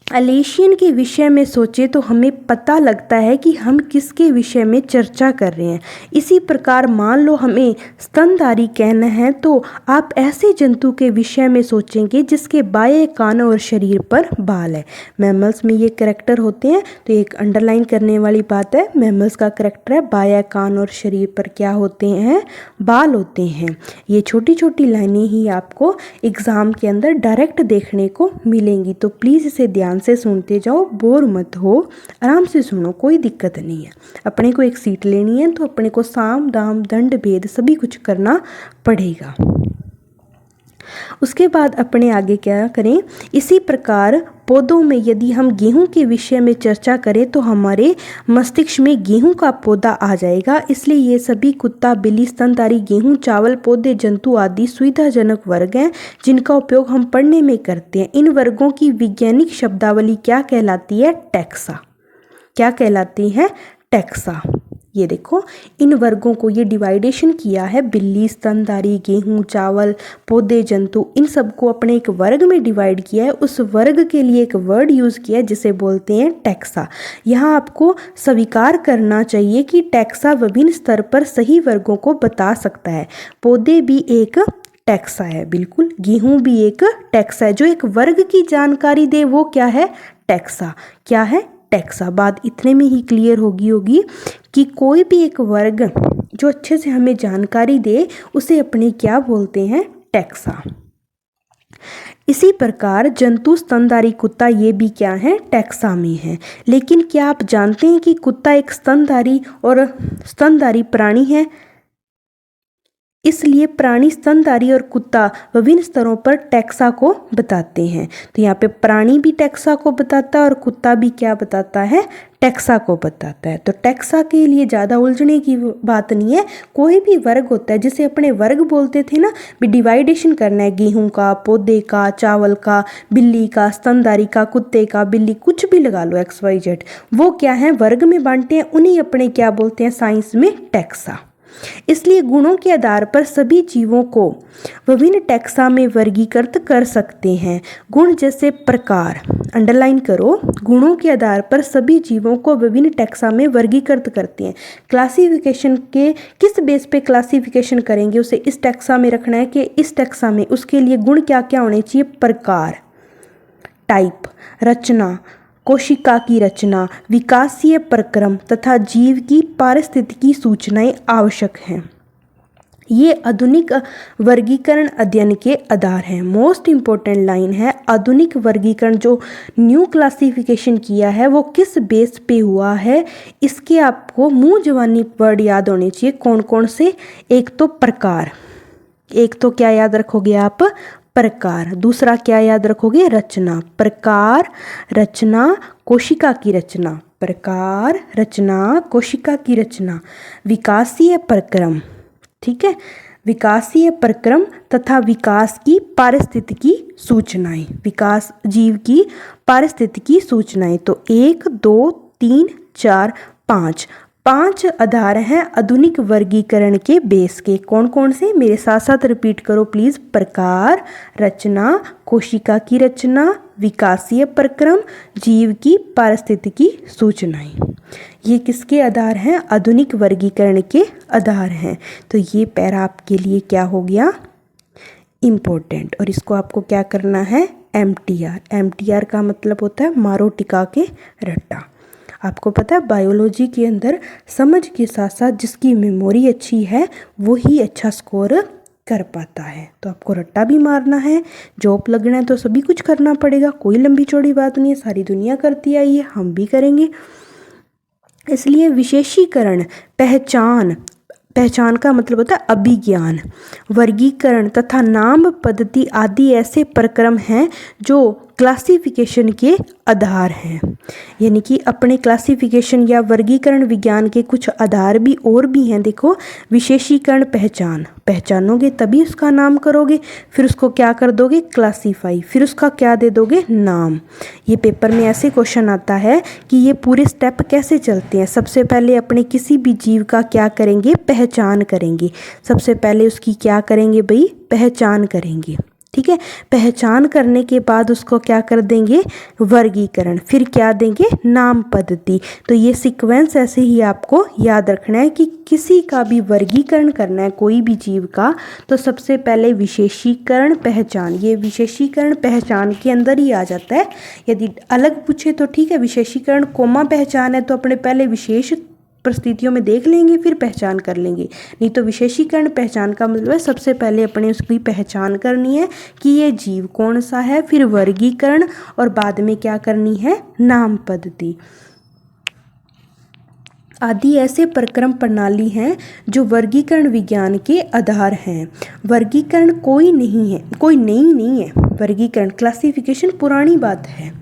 अलेशियन के विषय में सोचें तो हमें पता लगता है कि हम किसके विषय में चर्चा कर रहे हैं। इसी प्रकार मान लो हमें स्तनधारी कहना है तो आप ऐसे जंतु के विषय में सोचेंगे जिसके बाएं कान और शरीर पर बाल है। मैमल्स में ये करैक्टर होते हैं, तो एक अंडरलाइन करने वाली बात है। मैमल्स का करैक्टर है बाएं कान और शरीर पर क्या होते हैं, बाल होते हैं। ये छोटी छोटी लाइनें ही आपको एग्ज़ाम के अंदर डायरेक्ट देखने को मिलेंगी, तो प्लीज़ इसे ध्यान से सुनते जाओ, बोर मत हो, आराम से सुनो, कोई दिक्कत नहीं है। अपने को एक सीट लेनी है तो अपने को साम दाम दंड भेद सभी कुछ करना पड़ेगा। उसके बाद अपने आगे क्या करें, इसी प्रकार पौधों में यदि हम गेहूं के विषय में चर्चा करें तो हमारे मस्तिष्क में गेहूं का पौधा आ जाएगा। इसलिए ये सभी कुत्ता, बिल्ली, स्तनधारी, गेहूं, चावल, पौधे, जंतु आदि सुविधाजनक वर्ग हैं जिनका उपयोग हम पढ़ने में करते हैं। इन वर्गों की वैज्ञानिक शब्दावली क्या कहलाती है, टैक्सा। क्या कहलाती है, टैक्सा। ये देखो, इन वर्गों को ये डिवाइडेशन किया है, बिल्ली, स्तनधारी, गेहूं, चावल, पौधे, जंतु, इन सबको अपने एक वर्ग में डिवाइड किया है। उस वर्ग के लिए एक वर्ड यूज़ किया है जिसे बोलते हैं टैक्सा। यहाँ आपको स्वीकार करना चाहिए कि टैक्सा विभिन्न स्तर पर सही वर्गों को बता सकता है। पौधे भी एक टैक्सा है, बिल्कुल। गेहूं भी एक टैक्सा है। जो एक वर्ग की जानकारी दे वो क्या है, टैक्सा। क्या है, टैक्सा। बात इतने में ही क्लियर होगी कि कोई भी एक वर्ग जो अच्छे से हमें जानकारी दे उसे अपने क्या बोलते हैं, टैक्सा। इसी प्रकार जंतु, स्तनधारी, कुत्ता, ये भी क्या है, टैक्सा में है। लेकिन क्या आप जानते हैं कि कुत्ता एक स्तनधारी प्राणी है। इसलिए प्राणी, स्तनधारी और कुत्ता विभिन्न स्तरों पर टैक्सा को बताते हैं। तो यहाँ पे प्राणी भी टैक्सा को बताता है और कुत्ता भी क्या बताता है, टैक्सा को बताता है। तो टैक्सा के लिए ज़्यादा उलझने की बात नहीं है। कोई भी वर्ग होता है, जिसे अपने वर्ग बोलते थे ना, भी डिवाइडेशन करना है, गेहूं का, पौधे का, चावल का, बिल्ली का, स्तनधारी का, कुत्ते का, बिल्ली, कुछ भी लगा लो, XYZ, वो क्या है, वर्ग में बांटते हैं। उन्हीं अपने क्या बोलते हैं साइंस में, टैक्सा। इसलिए गुणों के आधार पर सभी जीवों को विभिन्न टैक्सा में वर्गीकृत कर सकते हैं। गुण जैसे प्रकार, अंडरलाइन करो, गुणों के आधार पर सभी जीवों को विभिन्न टैक्सा में वर्गीकृत करते हैं। क्लासिफिकेशन के किस बेस पे क्लासिफिकेशन करेंगे, उसे इस टैक्सा में रखना है कि इस टैक्सा में, उसके लिए गुण क्या क्या होने चाहिए, प्रकार, टाइप, रचना, कोशिका की रचना, विकासीय प्रक्रम तथा जीव की पारिस्थितिकी सूचनाएं आवश्यक हैं। ये आधुनिक वर्गीकरण अध्ययन के आधार हैं। मोस्ट इम्पोर्टेंट लाइन है, आधुनिक वर्गीकरण जो न्यू क्लासिफिकेशन किया है वो किस बेस पे हुआ है, इसके आपको मुंह जवानी वर्ड याद होने चाहिए। कौन कौन से, एक तो प्रकार, एक तो क्या याद रखोगे आप, प्रकार। दूसरा क्या याद रखोगे, रचना। प्रकार, रचना, कोशिका की रचना। प्रकार, रचना, कोशिका की रचना। विकासीय प्रक्रम, ठीक है, विकासीय प्रक्रम तथा विकास की पारिस्थितिकी सूचनाएं, विकास जीव की पारिस्थितिकी सूचनाएं। तो 1 2 3 4 5 आधार हैं आधुनिक वर्गीकरण के बेस के। कौन कौन से, मेरे साथ साथ रिपीट करो प्लीज, प्रकार, रचना, कोशिका की रचना, विकासीय प्रक्रम, जीव की पारिस्थितिकी सूचनाएं। ये किसके आधार हैं, आधुनिक वर्गीकरण के आधार हैं। तो ये पैरा आपके लिए क्या हो गया, इम्पोर्टेंट। और इसको आपको क्या करना है, MTR का मतलब होता है मारो टिका के रट्टा। आपको पता है बायोलॉजी के अंदर समझ के साथ साथ जिसकी मेमोरी अच्छी है वो ही अच्छा स्कोर कर पाता है। तो आपको रट्टा भी मारना है, जॉब लगना है तो सभी कुछ करना पड़ेगा, कोई लंबी चौड़ी बात नहीं है, सारी दुनिया करती आई है, हम भी करेंगे। इसलिए विशेषीकरण, पहचान का मतलब होता है अभिज्ञान, वर्गीकरण तथा नाम पद्धति आदि ऐसे प्रक्रम हैं जो क्लासिफिकेशन के आधार हैं। यानी कि अपने क्लासिफिकेशन या वर्गीकरण विज्ञान के कुछ आधार भी और भी हैं। देखो, विशेषीकरण, पहचानोगे तभी उसका नाम करोगे, फिर उसको क्या कर दोगे, क्लासीफाई, फिर उसका क्या दे दोगे, नाम। ये पेपर में ऐसे क्वेश्चन आता है कि ये पूरे स्टेप कैसे चलते हैं। सबसे पहले अपने किसी भी जीव का क्या करेंगे, पहचान करेंगे। सबसे पहले उसकी क्या करेंगे भाई, पहचान करेंगे, ठीक है। पहचान करने के बाद उसको क्या कर देंगे, वर्गीकरण, फिर क्या देंगे, नाम पद्धति। तो ये सीक्वेंस ऐसे ही आपको याद रखना है कि किसी का भी वर्गीकरण करना है कोई भी जीव का, तो सबसे पहले विशेषीकरण पहचान, ये विशेषीकरण पहचान के अंदर ही आ जाता है। यदि अलग पूछे तो ठीक है, विशेषीकरण कोमा पहचान है तो अपने पहले विशेष परिस्थितियों में देख लेंगे फिर पहचान कर लेंगे, नहीं तो विशेषीकरण पहचान का मतलब है सबसे पहले अपने उसकी पहचान करनी है कि ये जीव कौन सा है, फिर वर्गीकरण और बाद में क्या करनी है, नाम पद्धति आदि ऐसे प्रक्रम प्रणाली हैं जो वर्गीकरण विज्ञान के आधार हैं। वर्गीकरण कोई नई नहीं है। वर्गीकरण क्लासिफिकेशन पुरानी बात है,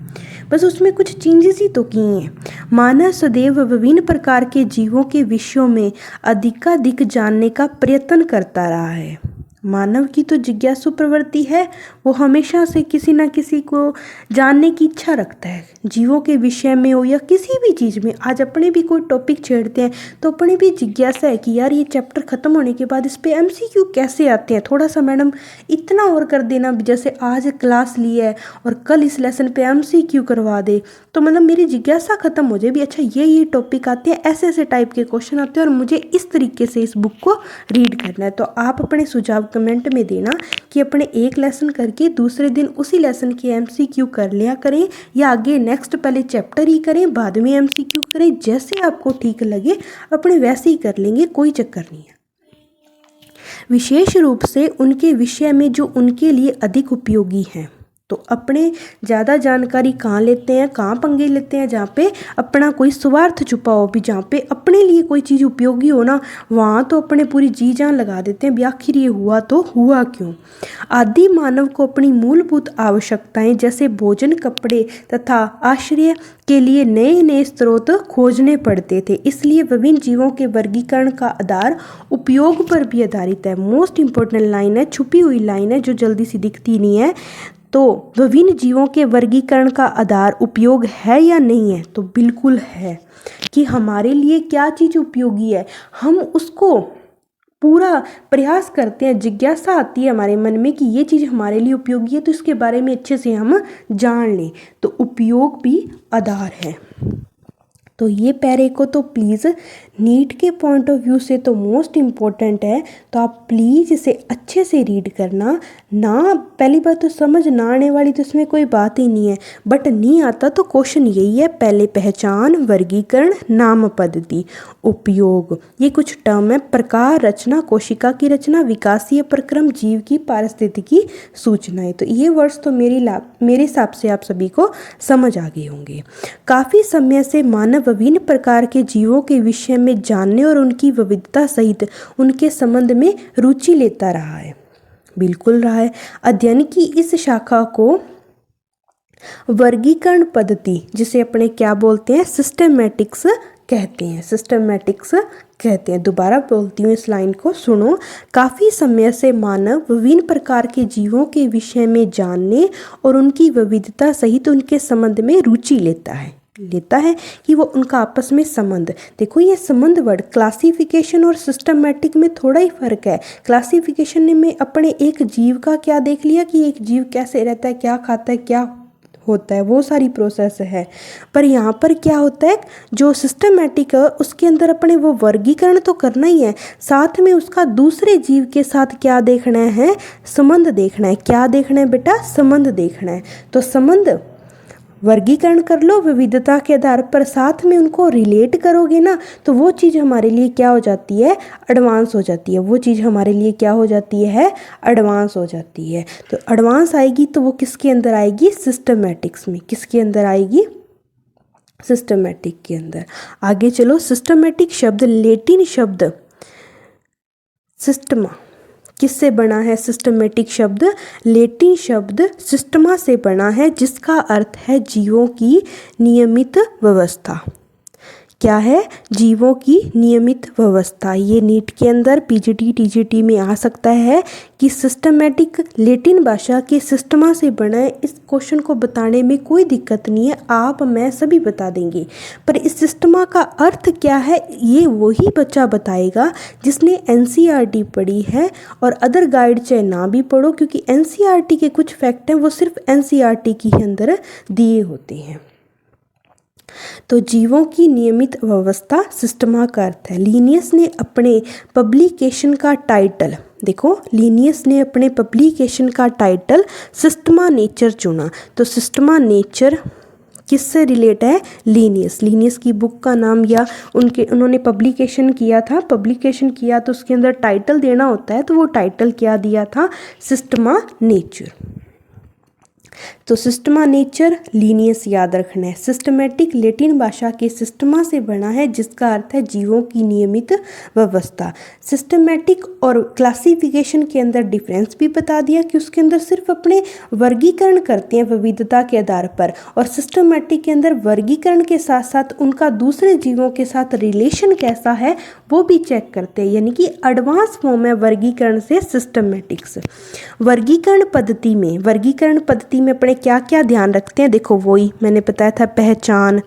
बस उसमें कुछ चेंजेस ही तो किए हैं। मानव सदैव विभिन्न प्रकार के जीवों के विषयों में अधिकाधिक जानने का प्रयत्न करता रहा है। मानव की तो जिज्ञासु प्रवृत्ति है, वो हमेशा से किसी न किसी को जानने की इच्छा रखता है, जीवों के विषय में हो या किसी भी चीज़ में। आज अपने भी कोई टॉपिक छेड़ते हैं तो अपने भी जिज्ञासा है कि यार ये चैप्टर ख़त्म होने के बाद इस पे एमसीक्यू कैसे आते हैं, थोड़ा सा मैडम इतना और कर देना, जैसे आज क्लास ली है और कल इस लेसन पे एमसीक्यू करवा दे, तो मतलब मेरी जिज्ञासा ख़त्म हो जाए भी अच्छा ये टॉपिक आते हैं, ऐसे ऐसे टाइप के क्वेश्चन आते हैं और मुझे इस तरीके से इस बुक को रीड करना है। तो आप अपने सुझाव कमेंट में देना कि अपने एक लेसन करके दूसरे दिन उसी लेसन के एमसीक्यू कर लिया करें, या आगे नेक्स्ट पहले चैप्टर ही करें बाद में एमसीक्यू करें, जैसे आपको ठीक लगे अपने वैसे ही कर लेंगे, कोई चक्कर नहीं है। विशेष रूप से उनके विषय में जो उनके लिए अधिक उपयोगी हैं। तो अपने ज़्यादा जानकारी कहाँ लेते हैं, कहाँ पंगे लेते हैं, जहाँ पे अपना कोई स्वार्थ छुपा हो, भी जहाँ पे अपने लिए कोई चीज़ उपयोगी हो ना, वहाँ तो अपने पूरी जी जान लगा देते हैं भी आखिर ये हुआ तो हुआ क्यों। आदि मानव को अपनी मूलभूत आवश्यकताएं जैसे भोजन, कपड़े तथा आश्रय के लिए नए नए स्रोत खोजने पड़ते थे, इसलिए विभिन्न जीवों के वर्गीकरण का आधार उपयोग पर भी आधारित है। मोस्ट इंपॉर्टेंट लाइन है, छुपी हुई लाइन है जो जल्दी से दिखती नहीं है। तो विभिन्न जीवों के वर्गीकरण का आधार उपयोग है या नहीं है, तो बिल्कुल है कि हमारे लिए क्या चीज़ उपयोगी है, हम उसको पूरा प्रयास करते हैं, जिज्ञासा आती है हमारे मन में कि ये चीज़ हमारे लिए उपयोगी है, तो इसके बारे में अच्छे से हम जान लें, तो उपयोग भी आधार है। तो ये पैरे को तो प्लीज़ नीट के पॉइंट ऑफ व्यू से तो मोस्ट इम्पोर्टेंट है, तो आप प्लीज़ इसे अच्छे से रीड करना। ना पहली बात तो समझ ना आने वाली तो इसमें कोई बात ही नहीं है, बट नहीं आता तो क्वेश्चन यही है, पहले पहचान, वर्गीकरण, नाम पद्धति, उपयोग, ये कुछ टर्म है। प्रकार, रचना, कोशिका की रचना, विकासीय प्रक्रम, जीव की पारिस्थितिकी सूचनाएं, तो ये वर्ड्स तो मेरे हिसाब से आप सभी को समझ आ गए होंगे। काफ़ी समय से मानव विभिन्न प्रकार के जीवों के विषय में जानने और उनकी विविधता सहित उनके संबंध में रुचि लेता रहा है, बिल्कुल रहा है। अध्ययन की इस शाखा को वर्गीकरण पद्धति, जिसे अपने क्या बोलते हैं, सिस्टमैटिक्स कहते हैं, सिस्टमैटिक्स कहते हैं। दोबारा बोलती हूँ इस लाइन को, सुनो। काफ़ी समय से मानव विभिन्न प्रकार के जीवों के विषय में जानने और उनकी विविधता सहित उनके संबंध में रुचि लेता है कि वो उनका आपस में संबंध। देखो ये संबंध वर्ड, क्लासिफिकेशन और सिस्टमैटिक में थोड़ा ही फर्क है। क्लासिफिकेशन में अपने एक जीव का क्या देख लिया कि एक जीव कैसे रहता है, क्या खाता है, क्या होता है, वो सारी प्रोसेस है। पर यहाँ पर क्या होता है, जो सिस्टमैटिक है उसके अंदर अपने वो वर्गीकरण तो करना ही है, साथ में उसका दूसरे जीव के साथ क्या देखना है, संबंध देखना है। क्या देखना है बेटा, संबंध देखना है। तो संबंध वर्गीकरण कर लो विविधता के आधार पर, साथ में उनको रिलेट करोगे ना, तो वो चीज़ हमारे लिए क्या हो जाती है, एडवांस हो जाती है। वो चीज़ हमारे लिए क्या हो जाती है, एडवांस हो जाती है। तो एडवांस आएगी तो वो किसके अंदर आएगी, सिस्टमैटिक्स में। किसके अंदर आएगी, सिस्टमैटिक के अंदर। आगे चलो, सिस्टमैटिक शब्द लैटिन शब्द सिस्टमा किससे बना है, सिस्टमैटिक शब्द लैटिन शब्द सिस्टमा से बना है, जिसका अर्थ है जीवों की नियमित व्यवस्था। क्या है? जीवों की नियमित व्यवस्था। ये नीट के अंदर पीजीटी टीजीटी में आ सकता है कि सिस्टमैटिक लैटिन भाषा के सिस्टमा से बना है। इस क्वेश्चन को बताने में कोई दिक्कत नहीं है, आप मैं सभी बता देंगे, पर इस सिस्टमा का अर्थ क्या है ये वही बच्चा बताएगा जिसने एनसीईआरटी पढ़ी है। और अदर गाइड चाहे ना भी पढ़ो, क्योंकि एनसीईआरटी के कुछ फैक्ट हैं वो सिर्फ एनसीईआरटी के ही अंदर दिए होते हैं। तो जीवों की नियमित व्यवस्था सिस्टमा का अर्थ है। लीनियस ने अपने पब्लिकेशन का टाइटल, देखो लीनियस ने अपने पब्लिकेशन का टाइटल सिस्टमा नेचर चुना। तो सिस्टमा नेचर किससे रिलेट है? लीनियस। लीनियस की बुक का नाम या उन्होंने पब्लिकेशन किया था, पब्लिकेशन किया तो उसके अंदर टाइटल देना होता है, तो वो टाइटल क्या दिया था? Systema nature. तो सिस्टमा नेचर लीनियस याद रखना है। सिस्टमेटिक लैटिन भाषा के सिस्टमा से बना है जिसका अर्थ है जीवों की नियमित व्यवस्था। सिस्टमेटिक और क्लासिफिकेशन के अंदर डिफरेंस भी बता दिया कि उसके अंदर सिर्फ अपने वर्गीकरण करते हैं विविधता के आधार पर, और सिस्टमेटिक के अंदर वर्गीकरण के साथ साथ उनका दूसरे जीवों के साथ रिलेशन कैसा है वो भी चेक करते हैं, यानी कि एडवांस फॉर्म है वर्गीकरण से सिस्टमेटिक्स। वर्गीकरण पद्धति में अपने क्या क्या ध्यान रखते हैं? देखो वही मैंने बताया था, पहचान,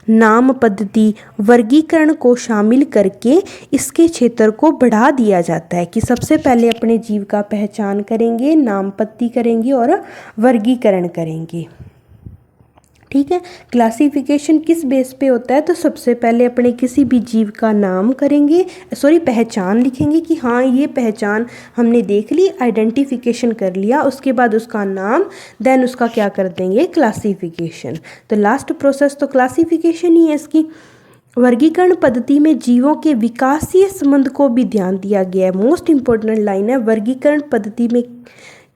नाम पद्धति, वर्गीकरण को शामिल करके इसके क्षेत्र को बढ़ा दिया जाता है कि सबसे पहले अपने जीव का पहचान करेंगे, नाम पद्धति करेंगे और वर्गीकरण करेंगे। ठीक है, क्लासिफिकेशन किस बेस पे होता है? तो सबसे पहले अपने किसी भी जीव का नाम करेंगे, पहचान लिखेंगे कि हाँ ये पहचान हमने देख ली, आइडेंटिफिकेशन कर लिया, उसके बाद उसका नाम, देन उसका क्या कर देंगे? क्लासिफिकेशन। तो लास्ट प्रोसेस तो क्लासिफिकेशन ही है इसकी। वर्गीकरण पद्धति में जीवों के विकासीय संबंध को भी ध्यान दिया गया है। मोस्ट इंपॉर्टेंट लाइन है, वर्गीकरण पद्धति में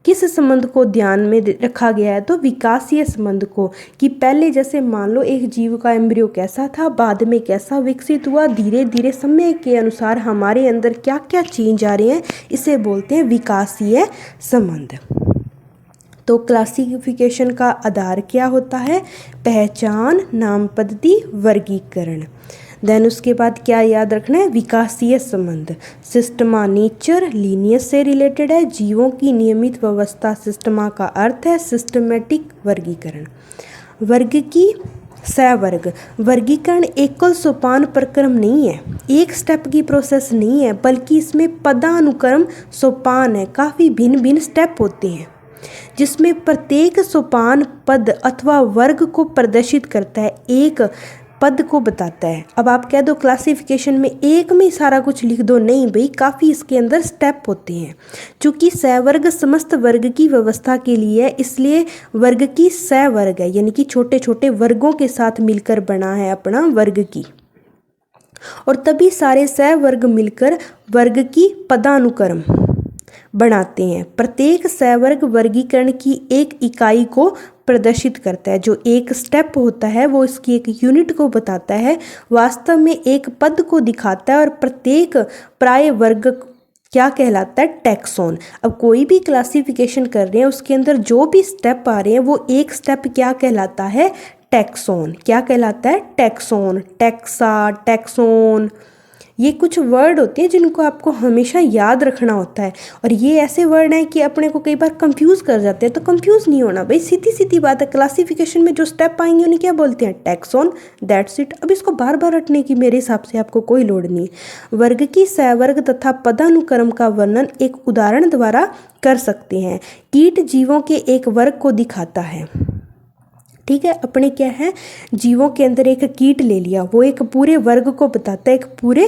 किस संबंध को ध्यान में रखा गया है? तो विकासीय संबंध को, कि पहले जैसे मान लो एक जीव का एम्ब्रियो कैसा था, बाद में कैसा विकसित हुआ, धीरे धीरे समय के अनुसार हमारे अंदर क्या क्या चेंज आ रहे हैं, इसे बोलते हैं विकासीय संबंध। तो क्लासिफिकेशन का आधार क्या होता है? पहचान, नाम पद्धति, वर्गीकरण। देन उसके बाद क्या याद रखना है? विकासीय संबंध। सिस्टमा नेचर लीनियस से रिलेटेड है। जीवों की नियमित व्यवस्था, सिस्टमा का अर्थ है सिस्टमेटिक वर्गीकरण। वर्ग की सहवर्ग। वर्गीकरण एकल सोपान प्रक्रम नहीं है, एक स्टेप की प्रोसेस नहीं है, बल्कि इसमें पदानुक्रम सोपान है। काफ़ी भिन्न भिन्न स्टेप होते हैं जिसमें प्रत्येक सोपान पद अथवा वर्ग को प्रदर्शित करता है, एक पद को बताता है। अब आप कह दो क्लासिफिकेशन में एक में सारा कुछ लिख दो, नहीं भाई, काफ़ी इसके अंदर स्टेप होते हैं। चूँकि सहवर्ग समस्त वर्ग की व्यवस्था के लिए है, इसलिए वर्ग की सहवर्ग है, यानी कि छोटे छोटे वर्गों के साथ मिलकर बना है अपना वर्ग की, और तभी सारे सहवर्ग मिलकर वर्ग की पदानुक्रम बनाते हैं। प्रत्येक सहवर्ग वर्गीकरण की एक इकाई को प्रदर्शित करता है। जो एक स्टेप होता है वो इसकी एक यूनिट को बताता है, वास्तव में एक पद को दिखाता है, और प्रत्येक प्राय वर्ग क्या कहलाता है? टैक्सोन। अब कोई भी क्लासिफिकेशन कर रहे हैं उसके अंदर जो भी स्टेप आ रहे हैं वो एक स्टेप क्या कहलाता है? टैक्सोन। क्या कहलाता है? Taxon, taxa, taxon. ये कुछ वर्ड होते हैं जिनको आपको हमेशा याद रखना होता है, और ये ऐसे वर्ड हैं कि अपने को कई बार कंफ्यूज कर जाते हैं। तो कंफ्यूज नहीं होना भाई, सीधी सीधी बात है। क्लासिफिकेशन में जो स्टेप आएंगे उन्हें क्या बोलते हैं? Taxon, that's it. अब इसको बार बार रटने की मेरे हिसाब से आपको कोई लोड़ नहीं है। वर्ग की सहवर्ग तथा पदानुक्रम का वर्णन एक उदाहरण द्वारा कर सकते हैं। कीट जीवों के एक वर्ग को दिखाता है। ठीक है, अपने क्या है, जीवों के अंदर एक कीट ले लिया, वो एक पूरे वर्ग को बताता है, एक पूरे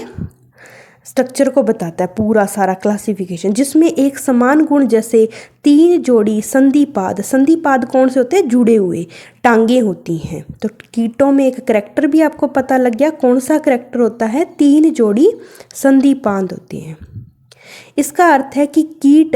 स्ट्रक्चर को बताता है, पूरा सारा क्लासिफिकेशन, जिसमें एक समान गुण जैसे 3 जोड़ी संधिपाद। संधिपाद कौन से होते हैं? जुड़े हुए टांगे होती हैं। तो कीटों में एक करैक्टर भी आपको पता लग गया, कौन सा करैक्टर होता है? 3 जोड़ी संधिपाद होते हैं। इसका अर्थ है कि कीट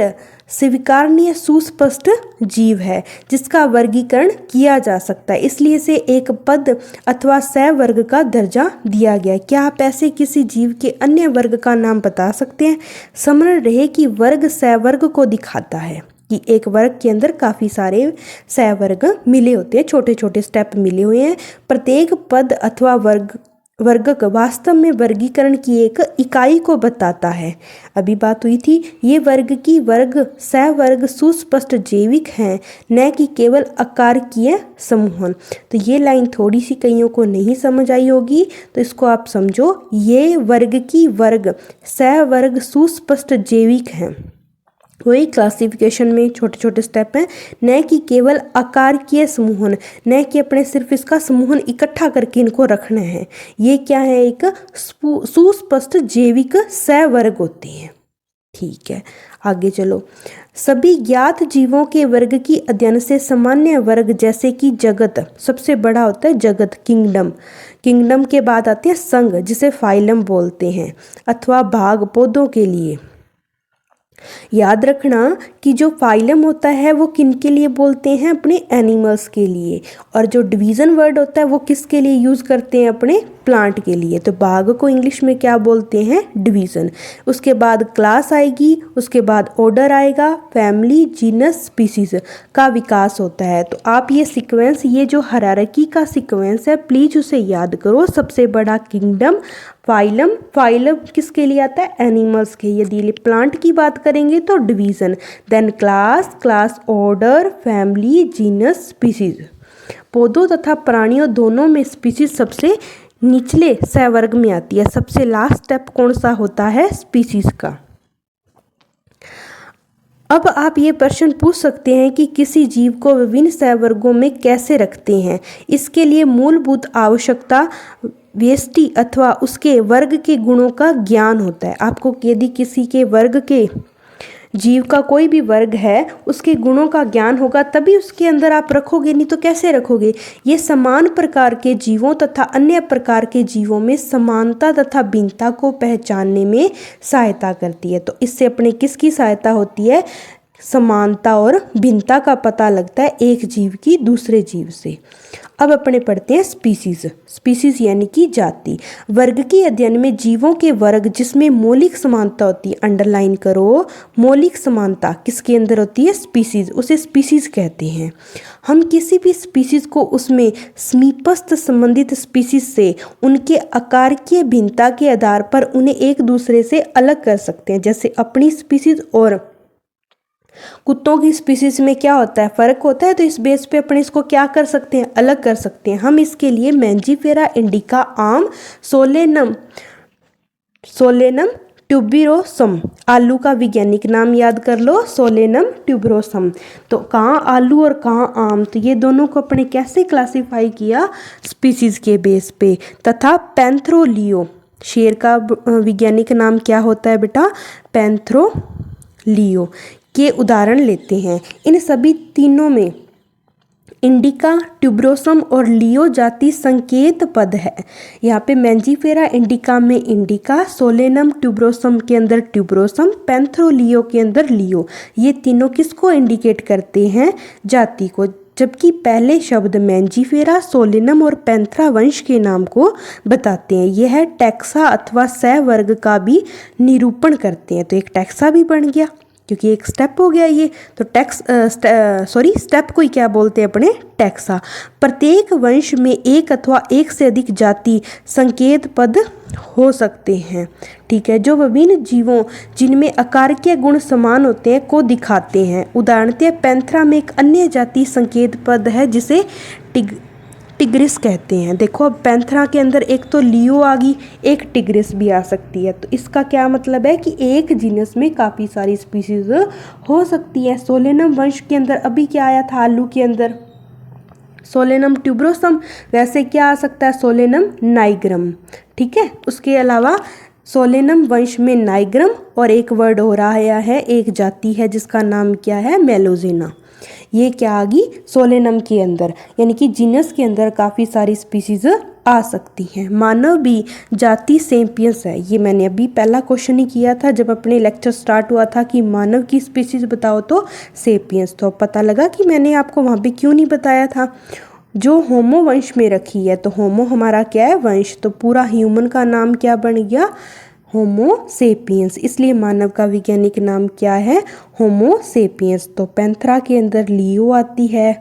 स्वीकारनीय सुस्पष्ट जीव है जिसका वर्गीकरण किया जा सकता है, इसलिए इसे एक पद अथवा सहवर्ग का दर्जा दिया गया है। क्या आप ऐसे किसी जीव के अन्य वर्ग का नाम बता सकते हैं? स्मरण रहे कि वर्ग सहवर्ग को दिखाता है, कि एक वर्ग के अंदर काफ़ी सारे सहवर्ग मिले होते हैं, छोटे छोटे स्टेप मिले हुए हैं। प्रत्येक पद अथवा वर्ग वर्गक वास्तव में वर्गीकरण की एक इकाई को बताता है। अभी बात हुई थी ये वर्ग की वर्ग सहवर्ग सुस्पष्ट जैविक हैं, न कि केवल आकारकीय समूहन। तो ये लाइन थोड़ी सी कईयों को नहीं समझ आई होगी, तो इसको आप समझो, ये वर्ग की वर्ग सहवर्ग सुस्पष्ट जैविक हैं। वही क्लासिफिकेशन में छोटे छोटे स्टेप हैं, न कि केवल आकारकीय समूहन, न कि अपने सिर्फ इसका समूहन इकट्ठा करके इनको रखना है। ये क्या है, एक सुस्पष्ट जैविक सहवर्ग होते हैं। ठीक है, आगे चलो। सभी ज्ञात जीवों के वर्ग की अध्ययन से सामान्य वर्ग जैसे कि जगत, सबसे बड़ा होता है जगत, किंगडम। किंगडम के बाद आते हैं संघ, जिसे फाइलम बोलते हैं, अथवा भाग पौधों के लिए। याद रखना कि जो फाइलम होता है वो किन के लिए बोलते हैं, अपने एनिमल्स के लिए, और जो डिवीज़न वर्ड होता है वो किसके लिए यूज़ करते हैं, अपने प्लांट के लिए। तो भाग को इंग्लिश में क्या बोलते हैं, डिवीज़न। उसके बाद क्लास आएगी, उसके बाद ऑर्डर आएगा, फैमिली, जीनस, स्पीसीज का विकास होता है। तो आप ये सीक्वेंस, ये जो हायरार्की का सीक्वेंस है, प्लीज़ उसे याद करो। सबसे बड़ा किंगडम, फाइलम, फाइलम किसके लिए आता है, एनिमल्स के। यदि प्लांट की बात करेंगे तो division, then class, class order, family, genus, species. पौधों तथा प्राणियों दोनों में स्पीसीज सबसे निचले सहवर्ग में आती है। सबसे लास्ट स्टेप कौन सा होता है, स्पीसीज का। अब आप ये प्रश्न पूछ सकते हैं कि किसी जीव को विभिन्न सहवर्गों में कैसे रखते हैं। इसके लिए मूलभूत आवश्यकता व्यष्टि अथवा उसके वर्ग के गुणों का ज्ञान होता है। आपको यदि किसी के वर्ग के जीव का कोई भी वर्ग है, उसके गुणों का ज्ञान होगा तभी उसके अंदर आप रखोगे, नहीं तो कैसे रखोगे। ये समान प्रकार के जीवों तथा अन्य प्रकार के जीवों में समानता तथा भिन्नता को पहचानने में सहायता करती है। तो इससे अपने किसकी सहायता होती है, समानता और भिन्नता का पता लगता है एक जीव की दूसरे जीव से। अब अपने पढ़ते हैं स्पीसीज। स्पीसीज यानी कि जाति। वर्ग के अध्ययन में जीवों के वर्ग जिसमें मौलिक समानता होती है, अंडरलाइन करो, मौलिक समानता किसके अंदर होती है, स्पीसीज, उसे स्पीसीज कहते हैं। हम किसी भी स्पीसीज को उसमें समीपस्थ संबंधित स्पीसीज से उनके आकारकीय भिन्नता के आधार पर उन्हें एक दूसरे से अलग कर सकते हैं। जैसे अपनी स्पीसीज और कुत्तों की स्पीसीज में क्या होता है, फर्क होता है, तो इस बेस पे अपने इसको क्या कर सकते हैं, अलग कर सकते हैं। हम इसके लिए मैंजीफेरा इंडिका आम, सोलेनम ट्यूबरोसम, आलू का वैज्ञानिक नाम याद कर लो, सोलेनम ट्यूबरोसम। तो कहाँ आलू और कहाँ आम, तो ये दोनों को अपने कैसे क्लासीफाई किया, स्पीसीज के बेस पे। तथा पैंथ्रोलियो, शेर का वैज्ञानिक नाम क्या होता है बेटा, पैंथ्रोलियो के उदाहरण लेते हैं। इन सभी तीनों में इंडिका, ट्यूबरोसम और लियो जाति संकेत पद है। यहाँ पे मैंजीफेरा इंडिका में इंडिका, सोलेनम ट्यूबरोसम के अंदर ट्यूबरोसम, पैंथ्रोलियो के अंदर लियो। ये तीनों किसको इंडिकेट करते हैं, जाति को। जबकि पहले शब्द मैंजीफेरा, सोलेनम और पैंथ्रा वंश के नाम को बताते हैं। यह टैक्सा अथवा सहवर्ग का भी निरूपण करते हैं। तो एक टैक्सा भी बन गया क्योंकि एक स्टेप हो गया ये। तो स्टेप को ही क्या बोलते हैं, अपने टैक्सा। प्रत्येक वंश में एक अथवा एक से अधिक जाति संकेत पद हो सकते हैं। ठीक है, जो विभिन्न जीवों जिनमें आकारकीय गुण समान होते हैं को दिखाते हैं। उदाहरणतः पैंथरा में एक अन्य जाति संकेत पद है जिसे टिग्रिस कहते हैं। देखो अब पैंथरा के अंदर एक तो लियो आ गई, एक टिग्रिस भी आ सकती है। तो इसका क्या मतलब है कि एक जीनस में काफ़ी सारी स्पीसीज हो सकती है। सोलेनम वंश के अंदर अभी क्या आया था, आलू के अंदर सोलेनम ट्यूबरोसम, वैसे क्या आ सकता है, सोलेनम नाइग्रम। ठीक है, उसके अलावा सोलेनम वंश में नाइग्रम और एक वर्ड हो रहा है, एक जाति है जिसका नाम क्या है, मेलोजेना। ये क्या आ गई, सोलेनम के अंदर, यानी कि जीनस के अंदर काफ़ी सारी स्पीसीज आ सकती हैं। मानव भी जाति सेपियंस है। ये मैंने अभी पहला क्वेश्चन ही किया था जब अपने लेक्चर स्टार्ट हुआ था कि मानव की स्पीसीज बताओ, तो सेपियंस। तो पता लगा कि मैंने आपको वहाँ पे क्यों नहीं बताया था। जो होमो वंश में रखी है, तो होमो हमारा क्या है, वंश, तो पूरा ह्यूमन का नाम क्या बन गया, होमो सेपियंस। इसलिए मानव का वैज्ञानिक नाम क्या है, होमो सेपियंस। तो पैंथरा के अंदर लियो आती है,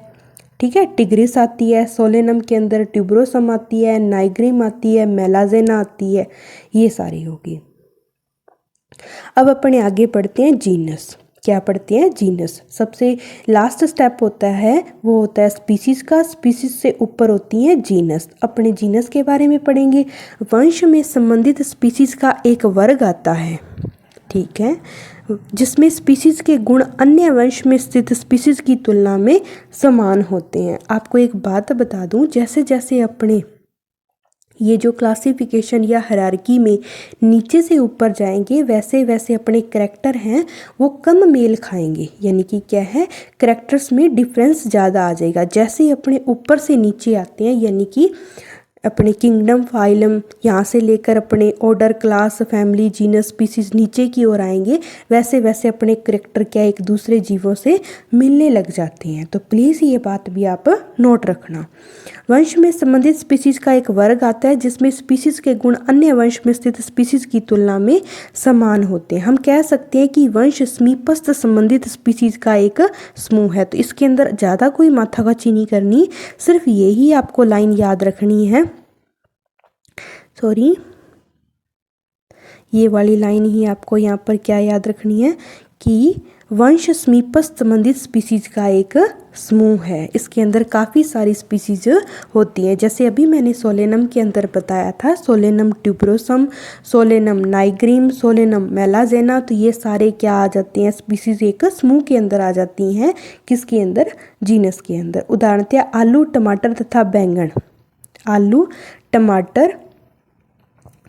ठीक है। टिग्रिस आती है, सोलेनम के अंदर ट्यूबरोसम आती है, नाइग्रिम आती है, मेलाजेना आती है, ये सारी होगी। अब अपने आगे पढ़ते हैं जीनस। क्या पढ़ते हैं? जीनस। सबसे लास्ट स्टेप होता है वो होता है स्पीसीज का, स्पीसीज से ऊपर होती है जीनस। अपने जीनस के बारे में पढ़ेंगे। वंश में संबंधित स्पीसीज का एक वर्ग आता है, ठीक है, जिसमें स्पीसीज के गुण अन्य वंश में स्थित स्पीसीज की तुलना में समान होते हैं। आपको एक बात बता दूं, जैसे जैसे अपने ये जो क्लासिफिकेशन या हायरार्की में नीचे से ऊपर जाएंगे वैसे वैसे अपने करैक्टर हैं वो कम मेल खाएंगे, यानी कि क्या है, करैक्टर्स में डिफरेंस ज़्यादा आ जाएगा। जैसे ही अपने ऊपर से नीचे आते हैं, यानी कि अपने किंगडम, फाइलम, यहाँ से लेकर अपने order, class, family, genus, species नीचे की ओर आएंगे, वैसे वैसे अपने करैक्टर क्या एक दूसरे जीवों से मिलने लग जाते हैं। तो प्लीज़ ये बात भी आप नोट रखना। वंश में संबंधित स्पीसीज का एक वर्ग आता है जिसमें स्पीसीज के गुण अन्य वंश में स्थित स्पीसीज की तुलना में समान होते हैं। हम कह सकते हैं कि वंश समीपस्थ संबंधित स्पीसीज का एक समूह है। तो इसके अंदर ज़्यादा कोई माथापच्ची नहीं करनी, सिर्फ यही आपको लाइन याद रखनी है, सॉरी, ये वाली लाइन ही आपको यहाँ पर क्या याद रखनी है कि वंश समीपस्थ संबंधित स्पीसीज का एक समूह है। इसके अंदर काफ़ी सारी स्पीसीज होती है, जैसे अभी मैंने सोलेनम के अंदर बताया था, सोलेनम ट्यूबरोसम, सोलेनम नाइग्रिम, सोलेनम मेलाजेना। तो ये सारे क्या आ जाते हैं, स्पीसीज एक समूह के अंदर आ जाती हैं। किसके अंदर? जीनस के अंदर। उदाहरणतः आलू, टमाटर तथा बैंगन। आलू, टमाटर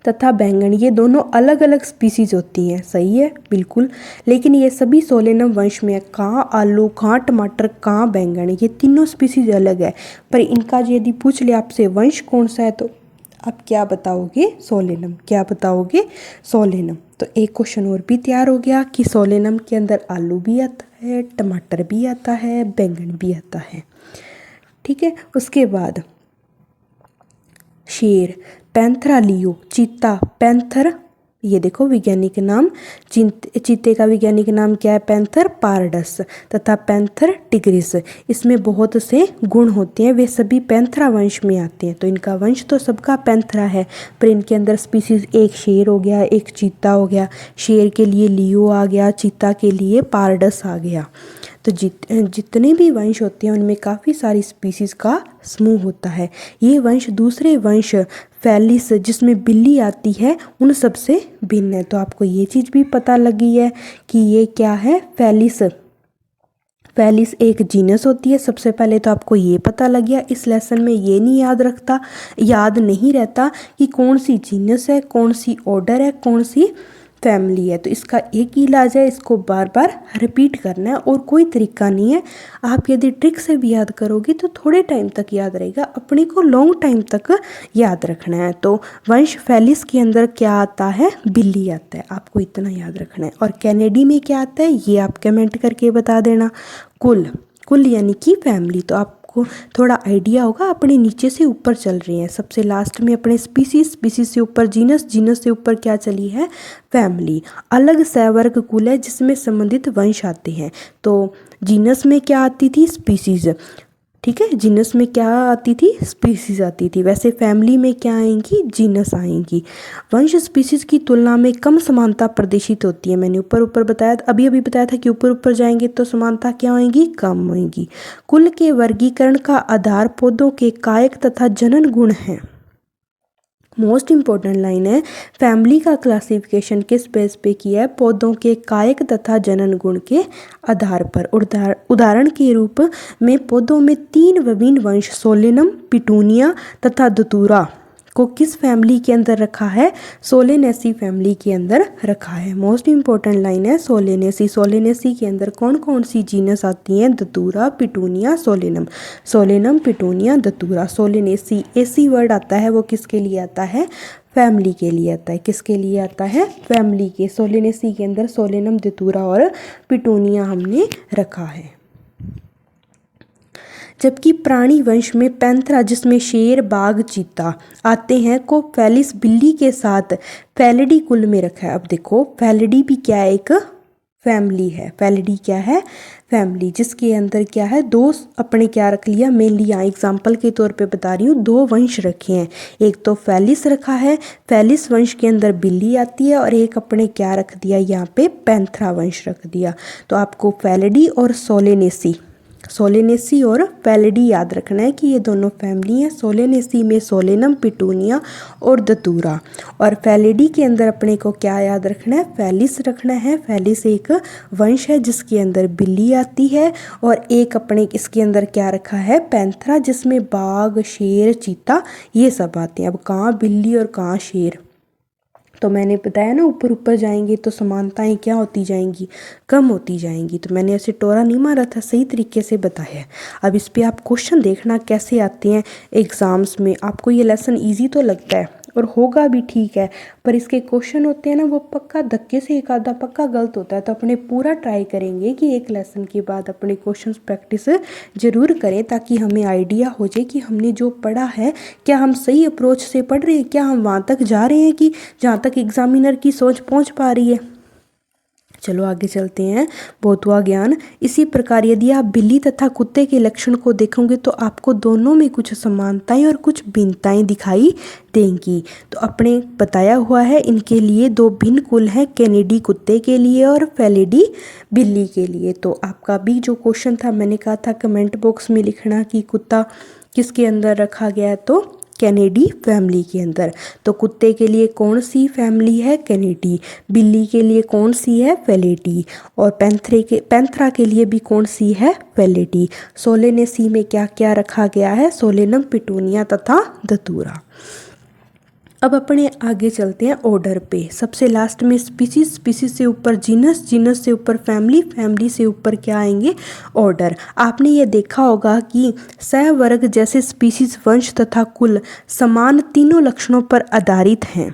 तथा बैंगन, ये दोनों अलग अलग स्पीसीज होती हैं, सही है, बिल्कुल, लेकिन ये सभी सोलेनम वंश में है। कहाँ आलू, कहाँ टमाटर, कहाँ बैंगन, ये तीनों स्पीसीज अलग है। पर इनका यदि पूछ ले आपसे वंश कौन सा है, तो आप क्या बताओगे? सोलेनम। क्या बताओगे? सोलेनम। तो एक क्वेश्चन और भी तैयार हो गया कि सोलेनम के अंदर आलू भी आता है, टमाटर भी आता है, बैंगन भी आता है, ठीक है। उसके बाद शेर, पैंथरा लियो, चीता, पैंथर, ये देखो वैज्ञानिक नाम, चीते का वैज्ञानिक नाम क्या है? पैंथर पारडस, तथा पैंथर टिग्रिस। इसमें बहुत से गुण होते हैं, वे सभी पैंथरा वंश में आते हैं। तो इनका वंश तो सबका पैंथरा है, पर इनके अंदर स्पीसीज एक शेर हो गया, एक चीता हो गया। शेर के लिए लियो आ गया, चीता के लिए पारडस आ गया। तो जितने भी वंश होते हैं उनमें काफ़ी सारी स्पीसीज का समूह होता है। ये वंश दूसरे वंश फैलिस, जिसमें बिल्ली आती है, उन सबसे भिन्न है। तो आपको ये चीज़ भी पता लगी है कि ये क्या है? फैलिस। फैलिस एक जीनस होती है। सबसे पहले तो आपको ये पता लग गया। इस लेसन में ये नहीं याद नहीं रहता कि कौन सी जीनस है, कौन सी ऑर्डर है, कौन सी फैमिली है। तो इसका एक ही इलाज है, इसको बार बार रिपीट करना है, और कोई तरीका नहीं है। आप यदि ट्रिक से भी याद करोगे तो थोड़े टाइम तक याद रहेगा, अपने को लॉन्ग टाइम तक याद रखना है। तो वंश फैलिस के अंदर क्या आता है? बिल्ली आता है, आपको इतना याद रखना है। और कैनेडी में क्या आता है ये आप कमेंट करके बता देना। कुल यानी कि फैमिली। तो आपको थोड़ा आइडिया होगा, अपने नीचे से ऊपर चल रही हैं। सबसे लास्ट में अपने स्पीसीज से ऊपर जीनस से ऊपर क्या चली है? फैमिली। अलग सवर्ग कुल है जिसमें संबंधित वंश आते हैं। तो जीनस में क्या आती थी? स्पीसीज, ठीक है। जीनस में क्या आती थी? स्पीसीज आती थी। वैसे फैमिली में क्या आएंगी? जीनस आएंगी। वंश स्पीसीज की तुलना में कम समानता प्रदर्शित होती है। मैंने ऊपर बताया, अभी बताया था कि ऊपर जाएंगे तो समानता क्या होगी? कम होगी। कुल के वर्गीकरण का आधार पौधों के कायक तथा जनन गुण है। मोस्ट इंपॉर्टेंट लाइन है, फैमिली का क्लासिफिकेशन किस बेस पे किया है? पौधों के कायक तथा जनन गुण के आधार पर। उदाहरण के रूप में पौधों में 3 विभिन्न वंश सोलेनम, पिटूनिया तथा धतूरा को किस फैमिली के अंदर रखा है? सोलेनेसी फैमिली के अंदर रखा है। मोस्ट इंपॉर्टेंट लाइन है सोलेनेसी के अंदर कौन कौन सी जीनस आती हैं? धतूरा, पिटूनिया, सोलेनम, पिटूनिया, धतूरा। सोलेनेसी एसी वर्ड आता है, वो किसके लिए आता है? फैमिली के लिए आता है। किसके लिए आता है? फैमिली के। सोलेनेसी के अंदर सोलेनम, धतूरा और पिटूनिया हमने रखा है। जबकि प्राणी वंश में पैंथरा, जिसमें शेर, बाघ, चीता आते हैं, को फैलिस बिल्ली के साथ फैलिडी कुल में रखा है। अब देखो फैलिडी भी क्या है? एक फैमिली है। फैलिडी क्या है? फैमिली, जिसके अंदर क्या है, दो अपने क्या रख लिया, मेनली यहाँ एग्जाम्पल के तौर पे बता रही हूँ, दो वंश रखे हैं। एक तो फैलिस रखा है, फैलिस वंश के अंदर बिल्ली आती है, और एक अपने क्या रख दिया यहाँ पे, पैंथरा वंश रख दिया। तो आपको फैलिडी और सोलेनेसी और फैलिडी याद रखना है कि ये दोनों फैमिली हैं। सोलेनेसी में सोलेनम, पिटूनिया और दतूरा। और फैलिडी के अंदर अपने को क्या याद रखना है, फैलिस रखना है। फैलिस एक वंश है जिसके अंदर बिल्ली आती है, और एक अपने इसके अंदर क्या रखा है, पैंथरा, जिसमें बाघ, शेर, चीता ये सब आते हैं। अब कहाँ बिल्ली और कहाँ शेर, तो मैंने बताया ना ऊपर ऊपर जाएंगे तो समानताएं क्या होती जाएंगी, कम होती जाएंगी। तो मैंने ऐसे टोरा नहीं मारा था, सही तरीके से बताया। अब इस पे आप क्वेश्चन देखना कैसे आते हैं एग्ज़ाम्स में। आपको ये लेसन इजी तो लगता है और होगा भी, ठीक है, पर इसके क्वेश्चन होते हैं ना, वो पक्का धक्के से एक आधा पक्का गलत होता है। तो अपने पूरा ट्राई करेंगे कि एक लेसन के बाद अपने क्वेश्चंस प्रैक्टिस जरूर करें, ताकि हमें आइडिया हो जाए कि हमने जो पढ़ा है क्या हम सही अप्रोच से पढ़ रहे हैं, क्या हम वहाँ तक जा रहे हैं कि जहाँ तक एग्जामिनर की सोच पहुँच पा रही है। चलो आगे चलते हैं। भौतिक ज्ञान। इसी प्रकार यदि आप बिल्ली तथा कुत्ते के लक्षण को देखोगे तो आपको दोनों में कुछ समानताएं और कुछ भिन्नताएं दिखाई देंगी। तो अपने बताया हुआ है इनके लिए दो भिन्न कुल हैं, कैनेडी कुत्ते के लिए और फैलिडी बिल्ली के लिए। तो आपका भी जो क्वेश्चन था, मैंने कहा था कमेंट बॉक्स में लिखना कि कुत्ता किसके अंदर रखा गया है, तो कैनेडी फैमिली के अंदर। तो कुत्ते के लिए कौन सी फैमिली है, कैनेडी। बिल्ली के लिए कौन सी है, फैलिडी। और पैंथरा के लिए भी कौन सी है, फैलिडी। सोलेनेसी में क्या क्या रखा गया है, सोलेनम, पिटूनिया तथा दतूरा। अब अपने आगे चलते हैं ऑर्डर पे। सबसे लास्ट में स्पीसीज, स्पीसीज से ऊपर जीनस, जीनस से ऊपर फैमिली, फैमिली से ऊपर क्या आएंगे, ऑर्डर। आपने ये देखा होगा कि सहवर्ग जैसे स्पीसीज, वंश तथा कुल समान तीनों लक्षणों पर आधारित हैं,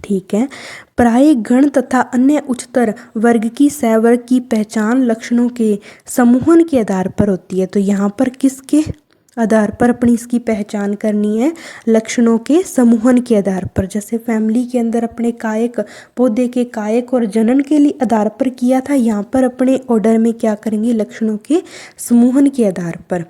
ठीक है। प्राय गण तथा अन्य उच्चतर वर्ग की सहवर्ग की पहचान लक्षणों के समूहन के आधार पर होती है। तो यहाँ पर किसके आधार पर अपनी इसकी पहचान करनी है, लक्षणों के समूहन के आधार पर। जैसे फैमिली के अंदर अपने कायक, पौधे के कायक और जनन के लिए आधार पर किया था, यहाँ पर अपने ऑर्डर में क्या करेंगे, लक्षणों के समूहन के आधार पर।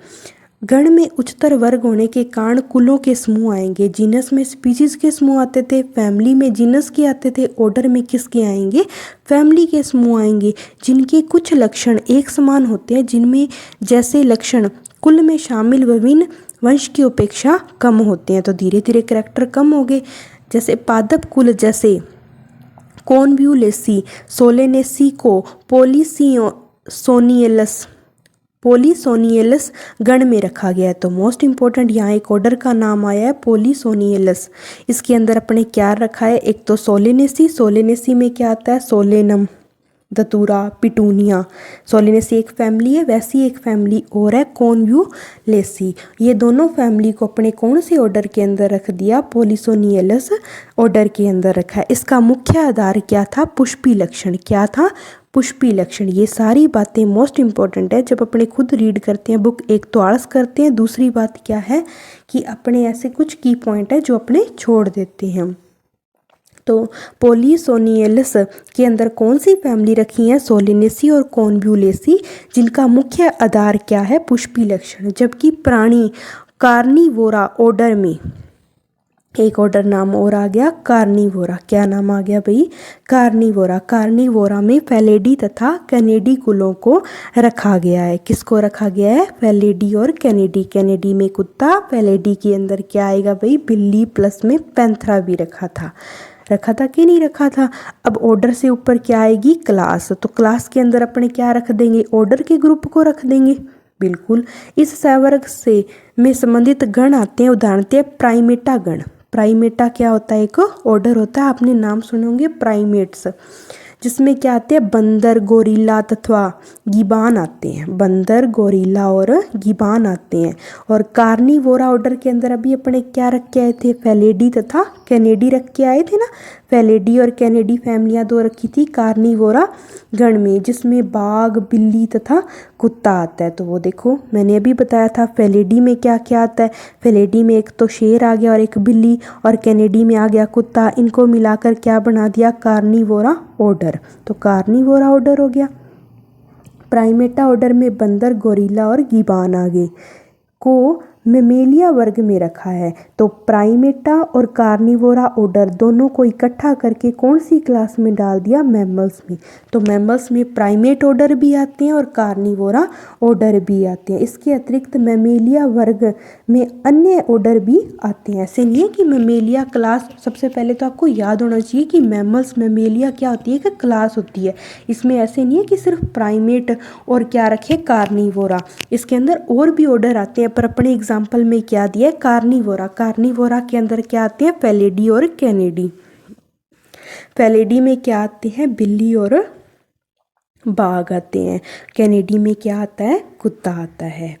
गण में उच्चतर वर्ग होने के कारण कुलों के समूह आएंगे। जीनस में स्पीसीज के समूह आते थे, फैमिली में जीनस के आते थे, ऑर्डर में किसके आएंगे, फैमिली के समूह आएंगे, जिनके कुछ लक्षण एक समान होते हैं, जिनमें जैसे लक्षण कुल में शामिल विभिन्न वंश की अपेक्षा कम होते हैं। तो धीरे धीरे करैक्टर कम हो गए। जैसे पादप कुल, जैसे कॉन्व्यूलेसी, सोलेनेसी को पोलिसोनियलस गण में रखा गया है। तो मोस्ट इंपॉर्टेंट यहाँ एक ऑर्डर का नाम आया है, पोलिसोनियलस। इसके अंदर अपने क्या रखा है, एक तो सोलेनेसी, सोलेनेसी में क्या आता है, सोलेनम, दतूरा, पिटूनिया। सोलेनेसी एक फैमिली है, वैसी एक फैमिली और है कॉन्व्यूलेसी। ये दोनों फैमिली को अपने कौन से ऑर्डर के अंदर रख दिया, पोलिसोनियलस ऑर्डर के अंदर रखा है। इसका मुख्य आधार क्या था, पुष्पी लक्षण। क्या था, पुष्पी लक्षण। ये सारी बातें मोस्ट इंपॉर्टेंट है जब अपने खुद रीड करते हैं बुक। एक तो आलस करते हैं, दूसरी बात क्या है कि अपने ऐसे कुछ की पॉइंट है जो अपने छोड़ देते हैं। तो पोलिसोनियलस के अंदर कौन सी फैमिली रखी है, सोलेनेसी और कॉन्व्यूलेसी, जिनका मुख्य आधार क्या है, पुष्पी लक्षण। जबकि प्राणी कार्निवोरा ऑर्डर में एक ऑर्डर नाम और आ गया, कार्निवोरा। क्या नाम आ गया भाई, कार्निवोरा। कार्निवोरा में फैलिडी तथा कैनेडी कुलों को रखा गया है। किसको रखा गया है, फैलिडी और कैनेडी। कैनेडी में कुत्ता, फैलिडी के अंदर क्या आएगा भाई, बिल्ली, प्लस में पैंथरा भी रखा था कि नहीं रखा था। अब ऑर्डर से ऊपर क्या आएगी, क्लास। तो क्लास के अंदर अपने क्या रख देंगे, ऑर्डर के ग्रुप को रख देंगे। बिल्कुल। इस सहवर्ग से में संबंधित गण आते हैं, उदाहरण हैं प्राइमेटा गण। प्राइमेटा क्या होता है, एक ऑर्डर होता है, आपने नाम सुने होंगे प्राइमेट्स, जिसमें क्या आते हैं, बंदर, गोरिल्ला तथा गिबान आते हैं। बंदर, गोरिल्ला और गिबान आते हैं। और कार्निवोरा ऑर्डर के अंदर अभी अपने क्या रख के आए थे, फैलिडी तथा कैनेडी रख के आए थे ना। फैलिडी और कैनेडी फैमिलियां दो रखी थी कार्निवोरा गण में, जिसमें बाघ, बिल्ली तथा कुत्ता आता है। तो वो देखो मैंने अभी बताया था फेलिडी में क्या क्या आता है। फेलिडी में एक तो शेर आ गया और एक बिल्ली, और कैनिडी में आ गया कुत्ता। इनको मिलाकर क्या बना दिया, कार्निवोरा ऑर्डर। तो कार्निवोरा ऑर्डर हो गया। प्राइमेटा ऑर्डर में बंदर, गोरिल्ला और गिबान आ गए। को मेमेलिया वर्ग में रखा है। तो प्राइमेटा और कार्निवोरा ऑर्डर दोनों को इकट्ठा करके कौन सी क्लास में डाल दिया, मैमल्स में। तो मैमल्स में प्राइमेट ऑर्डर भी आते हैं और कार्निवोरा ऑर्डर भी आते हैं। इसके अतिरिक्त मेमेलिया वर्ग में अन्य ऑर्डर भी आते हैं। ऐसे नहीं है कि मेमेलिया क्लास, सबसे पहले तो आपको याद होना चाहिए कि मैमल्स मेमेलिया क्या होती है, कि क्लास होती है। इसमें ऐसे नहीं है कि सिर्फ प्राइमेट और क्या रखे, कार्निवोरा। इसके अंदर और भी ऑर्डर आते हैं, पर अपने एग्जाम्पल में क्या दिया है, कार्निवोरा। कार्निवोरा के अंदर क्या आते हैं, फेलिडी और कैनिडी। फेलिडी में क्या आते हैं, बिल्ली और बाघ आते हैं। कैनिडी में क्या आता है, कुत्ता आता है।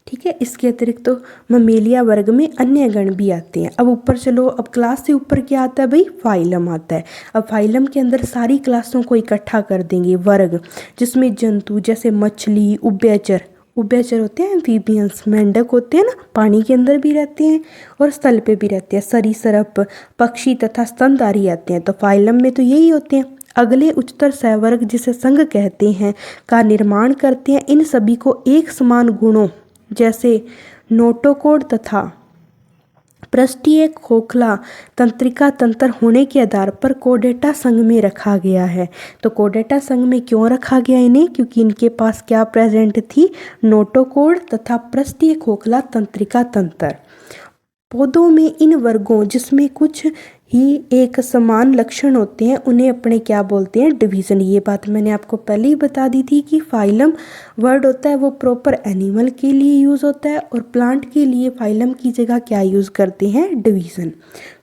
ठीक है। इसके अतिरिक्त तो ममेलिया वर्ग में अन्य गण भी आते हैं। अब ऊपर चलो, अब क्लास से ऊपर क्या आता है भाई, फाइलम आता है। अब फाइलम के अंदर सारी क्लासों को इकट्ठा कर देंगे, वर्ग, जिसमें जंतु जैसे मछली, उभयचर, उभयचर होते हैं एम्फीबियंस, मेंढक होते हैं ना, पानी के अंदर भी रहते हैं और स्थल पे भी रहते हैं, सरीसृप, पक्षी तथा स्तनधारी आते हैं। तो फाइलम में तो यही होते हैं। अगले उच्चतर सहवर्ग जिसे संघ कहते हैं का निर्माण करते हैं। इन सभी को एक समान गुणों जैसे नोटोकोड तथा पृष्ठीय खोखला तंत्रिका तंत्र होने के आधार पर कोडेटा संघ में रखा गया है। तो कोडेटा संघ में क्यों रखा गया इन्हें, क्योंकि इनके पास क्या प्रेजेंट थी, नोटोकोड तथा पृष्ठीय खोखला तंत्रिका तंत्र। पौधों में इन वर्गों जिसमें कुछ ही एक समान लक्षण होते हैं उन्हें अपने क्या बोलते हैं, डिवीज़न। ये बात मैंने आपको पहले ही बता दी थी कि फाइलम वर्ड होता है वो प्रॉपर एनिमल के लिए यूज़ होता है, और प्लांट के लिए फाइलम की जगह क्या यूज़ करते हैं, डिवीज़न।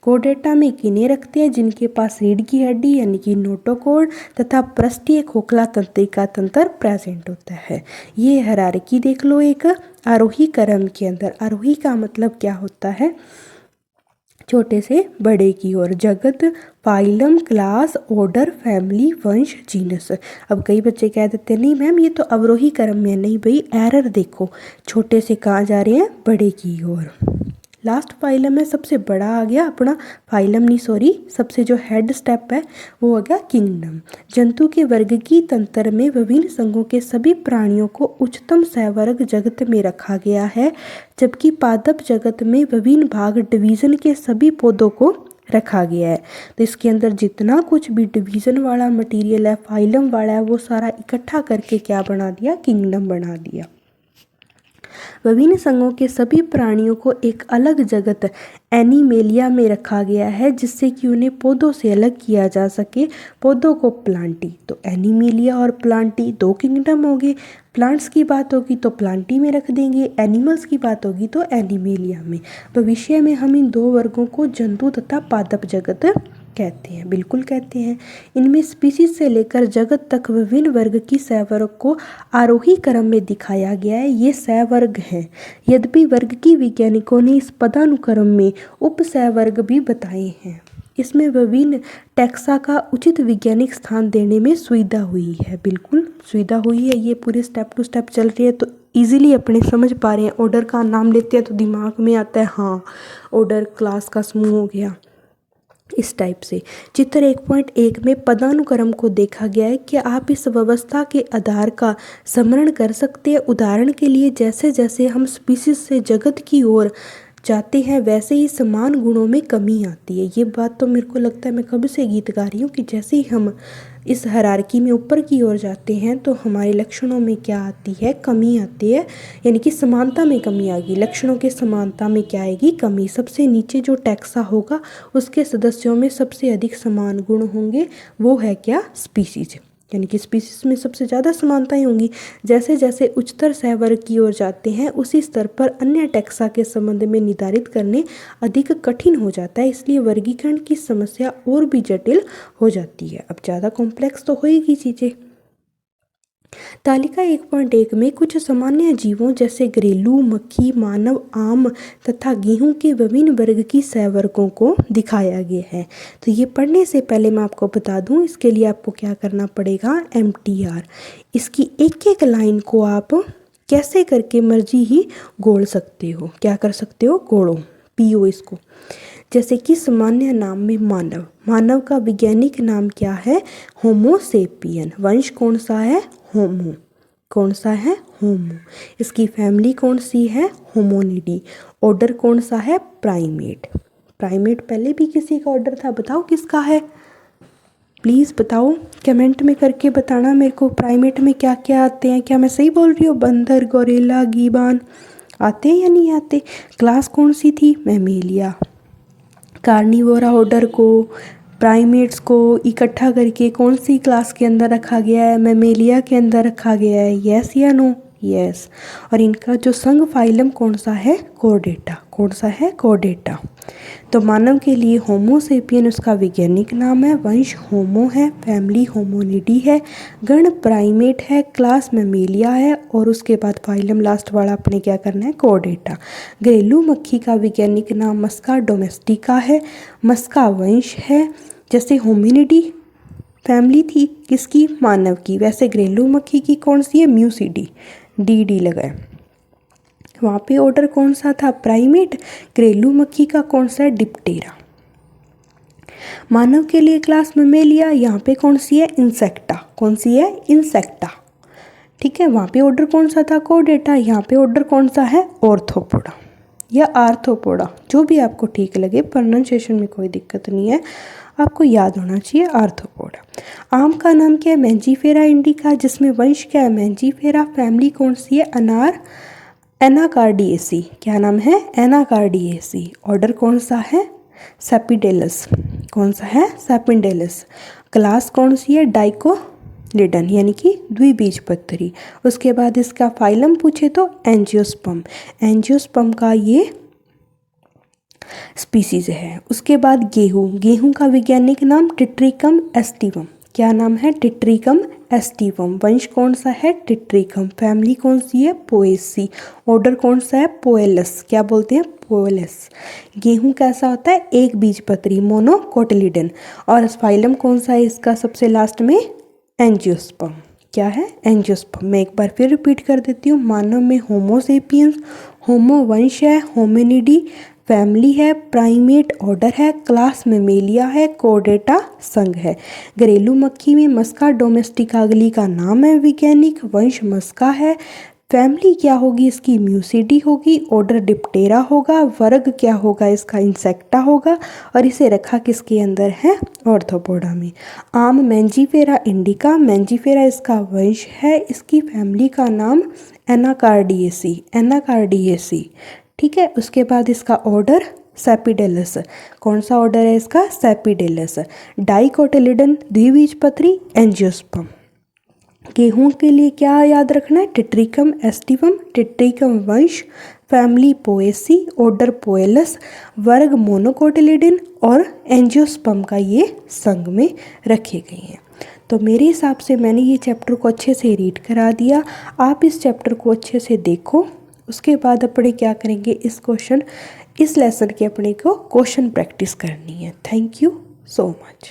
कोडेटा में किन्हें रखते हैं, जिनके पास रीढ़ की हड्डी यानी कि नोटोकोड तथा पृष्ठीय खोखला तंत्रिका तंत्र प्रेजेंट होता है। ये हायरार्की देख लो एक आरोही क्रम के अंदर। आरोही का मतलब क्या होता है, छोटे से बड़े की ओर। जगत, फाइलम, क्लास, ऑर्डर, फैमिली, वंश, जीनस। अब कई बच्चे कह देते हैं नहीं मैम ये तो अवरोही क्रम में। नहीं भाई, एरर देखो, छोटे से कहाँ जा रहे हैं, बड़े की ओर। लास्ट फाइलम है, सबसे बड़ा आ गया अपना, फाइलम नहीं सॉरी, सबसे जो हेड स्टेप है वो हो गया किंगडम। जंतु के वर्ग की तंत्र में विभिन्न संघों के सभी प्राणियों को उच्चतम सहवर्ग जगत में रखा गया है, जबकि पादप जगत में विभिन्न भाग डिवीजन के सभी पौधों को रखा गया है। तो इसके अंदर जितना कुछ भी डिवीजन वाला मटेरियल है, फाइलम वाला है, वो सारा इकट्ठा करके क्या बना दिया, किंगडम बना दिया। विभिन्न संघों के सभी प्राणियों को एक अलग जगत एनिमेलिया में रखा गया है, जिससे कि उन्हें पौधों से अलग किया जा सके। पौधों को प्लांटी, तो एनिमेलिया और प्लांटी दो किंगडम हो गए। प्लांट्स की बात होगी तो प्लांटी में रख देंगे, एनिमल्स की बात होगी तो एनिमेलिया में। भविष्य में हम इन दो वर्गों को जंतु तथा पादप जगत कहते हैं, बिल्कुल कहते हैं। इनमें स्पीसीज से लेकर जगत तक विभिन्न वर्ग की सहवर्ग को आरोही क्रम में दिखाया गया है। ये सहवर्ग हैं, यद्यपि वर्ग की वैज्ञानिकों ने इस पदानुक्रम में उप सहवर्ग भी बताए हैं। इसमें विभिन्न टैक्सा का उचित वैज्ञानिक स्थान देने में सुविधा हुई है, बिल्कुल सुविधा हुई है। ये पूरे स्टेप टू स्टेप चल रही है तो इजीली अपने समझ पा रहे हैं। ऑर्डर का नाम लेते हैं तो दिमाग में आता है हाँ ऑर्डर क्लास का समूह हो गया, इस टाइप से। चित्र 1.1 में पदानुक्रम को देखा गया है कि आप इस व्यवस्था के आधार का स्मरण कर सकते हैं। उदाहरण के लिए जैसे जैसे हम स्पीसीज से जगत की ओर जाते हैं वैसे ही समान गुणों में कमी आती है। ये बात तो मेरे को लगता है मैं कब से गीत गा रही हूँ कि जैसे ही हम इस हायरार्की में ऊपर की ओर जाते हैं तो हमारे लक्षणों में क्या आती है, कमी आती है, यानी कि समानता में कमी आएगी। लक्षणों के समानता में क्या आएगी, कमी। सबसे नीचे जो टैक्सा होगा उसके सदस्यों में सबसे अधिक समान गुण होंगे, वो है क्या, स्पीसीज, यानी कि स्पीसीज में सबसे ज़्यादा समानताएं होंगी। जैसे जैसे उच्चतर सहवर्ग की ओर जाते हैं उसी स्तर पर अन्य टैक्सा के संबंध में निर्धारित करने अधिक कठिन हो जाता है, इसलिए वर्गीकरण की समस्या और भी जटिल हो जाती है। अब ज़्यादा कॉम्प्लेक्स तो होएगी चीज़ें। तालिका 1.1 में कुछ सामान्य जीवों जैसे घरेलू, मक्खी, मानव, आम तथा गेहूं के विभिन्न वर्ग की सहवर्गों को दिखाया गया है। तो ये पढ़ने से पहले मैं आपको बता दूं, इसके लिए आपको क्या करना पड़ेगा, MTR। इसकी एक एक लाइन को आप कैसे करके मर्जी ही गोल सकते हो। क्या कर सकते हो, गोड़ो, पीओ इसको। जैसे कि सामान्य नाम में मानव, मानव का वैज्ञानिक नाम क्या है, होमोसेपियन। वंश कौन सा है, होमो। कौन सा है, होमो। इसकी फैमिली कौन सी है, होमोनिडी। ऑर्डर कौन सा है, प्राइमेट। प्राइमेट पहले भी किसी का ऑर्डर था, बताओ किसका है, प्लीज़ बताओ, कमेंट में करके बताना मेरे को। प्राइमेट में क्या क्या आते हैं, क्या मैं सही बोल रही हूँ, बंदर, गोरिल्ला, गीबान आते हैं या नहीं आते। क्लास कौन सी थी, मैमेलिया। कार्निवोरा ऑर्डर को, प्राइमेट्स को इकट्ठा करके कौन सी क्लास के अंदर रखा गया है, मैमेलिया के अंदर रखा गया है। यस या नो, यस। और इनका जो संघ फाइलम कौन सा है, कोर्डेटा। कौन सा है, कोर्डेटा। तो मानव के लिए होमोसेपियन उसका वैज्ञानिक नाम है, वंश होमो है, फैमिली होमोनिडी है, गण प्राइमेट है, क्लास मैमेलिया है, और उसके बाद फाइलम लास्ट वाला अपने क्या करना है, कोर्डेटा। घरेलू मक्खी का वैज्ञानिक नाम मस्का डोमेस्टिका है, मस्का वंश है। जैसे होमिनिडी फैमिली थी किसकी, मानव की, वैसे घरेलू मक्खी की कौन सी है, म्यूसिडी, डी लगाए। वहाँ पे ऑर्डर कौन सा था, प्राइमेट। घरेलू मक्खी का कौन सा है, डिप्टेरा। मानव के लिए क्लास मैमेलिया, यहाँ पे कौन सी है, इंसेक्टा। कौन सी है, इंसेक्टा। ठीक है, वहाँ पे ऑर्डर कौन सा था, कोर्डेटा। यहाँ पे ऑर्डर कौन सा है, ऑर्थोपोडा या आर्थोपोडा, जो भी आपको ठीक लगे, प्रोनाउंसिएशन में कोई दिक्कत नहीं है, आपको याद होना चाहिए, आर्थोपोडा। आम का नाम क्या है, मैंजीफेरा इंडिका, जिसमें वंश क्या है, मैंजीफेरा। फैमिली कौन सी है, अनार, एनाकार्डिएसी। क्या नाम है, एनाकार्डिएसी। ऑर्डर कौन सा है, सेपिडेलस। कौन सा है, सेपिडेलस। क्लास कौन सी है, डाइकोलिडन, यानी कि द्विबीजपत्री। उसके बाद इसका फाइलम पूछे तो एंजियोस्पर्म। एंजियोस्पर्म का ये स्पीसीज है। उसके बाद गेहूं, गेहूं का वैज्ञानिक नाम टिट्रिकम एस्टिवम। क्या नाम है, टिट्रिकम एस्टिवम। वंश कौन सा है, टिट्रिकम। फैमिली कौन सी है, पोएसी। ऑर्डर कौन सा है, पोएलस। क्या बोलते हैं, पोएलस। गेहूं कैसा होता है, एक बीजपत्री, मोनोकोटिलिडन। और फाइलम कौन सा है इसका सबसे लास्ट में, एंजियोस्पर्म। क्या है, एंजियोस्पर्म। मैं एक बार फिर रिपीट कर देती हूँ, मानव में होमोसेपियंस, होमो वंश है, होमिनिडी फैमिली है, प्राइमेट ऑर्डर है, क्लास मैमेलिया है, कोर्डेटा संघ है। घरेलू मक्खी में मस्का डोमेस्टिकागली का नाम है वैज्ञानिक, वंश मस्का है। फैमिली क्या होगी इसकी, म्यूसिडी होगी। ऑर्डर डिप्टेरा होगा। वर्ग क्या होगा इसका, इंसेक्टा होगा। और इसे रखा किसके अंदर है, ऑर्थोपोडा में। आम मैंजीफेरा इंडिका, मैंजीफेरा इसका वंश है। इसकी फैमिली का नाम एनाकार्डिएसी, एनाकार्डिएसी। ठीक है, उसके बाद इसका ऑर्डर सेपिडेलस। कौन सा ऑर्डर है इसका, सेपिडेलस। डाइकोटिलिडन, द्विबीजपत्री, एंजियोस्पर्म। गेहूं के लिए क्या याद रखना है, टिट्रिकम एस्टिवम, टिट्रिकम वंश, फैमिली पोएसी, ऑर्डर पोएलस, वर्ग मोनोकोटिलिडन, और एंजियोस्पर्म का ये संघ में रखे गए हैं। तो मेरे हिसाब से मैंने ये चैप्टर को अच्छे से रीड करा दिया। आप इस चैप्टर को अच्छे से देखो, उसके बाद अपने क्या करेंगे, इस लेसन के अपने को क्वेश्चन प्रैक्टिस करनी है। Thank you so much.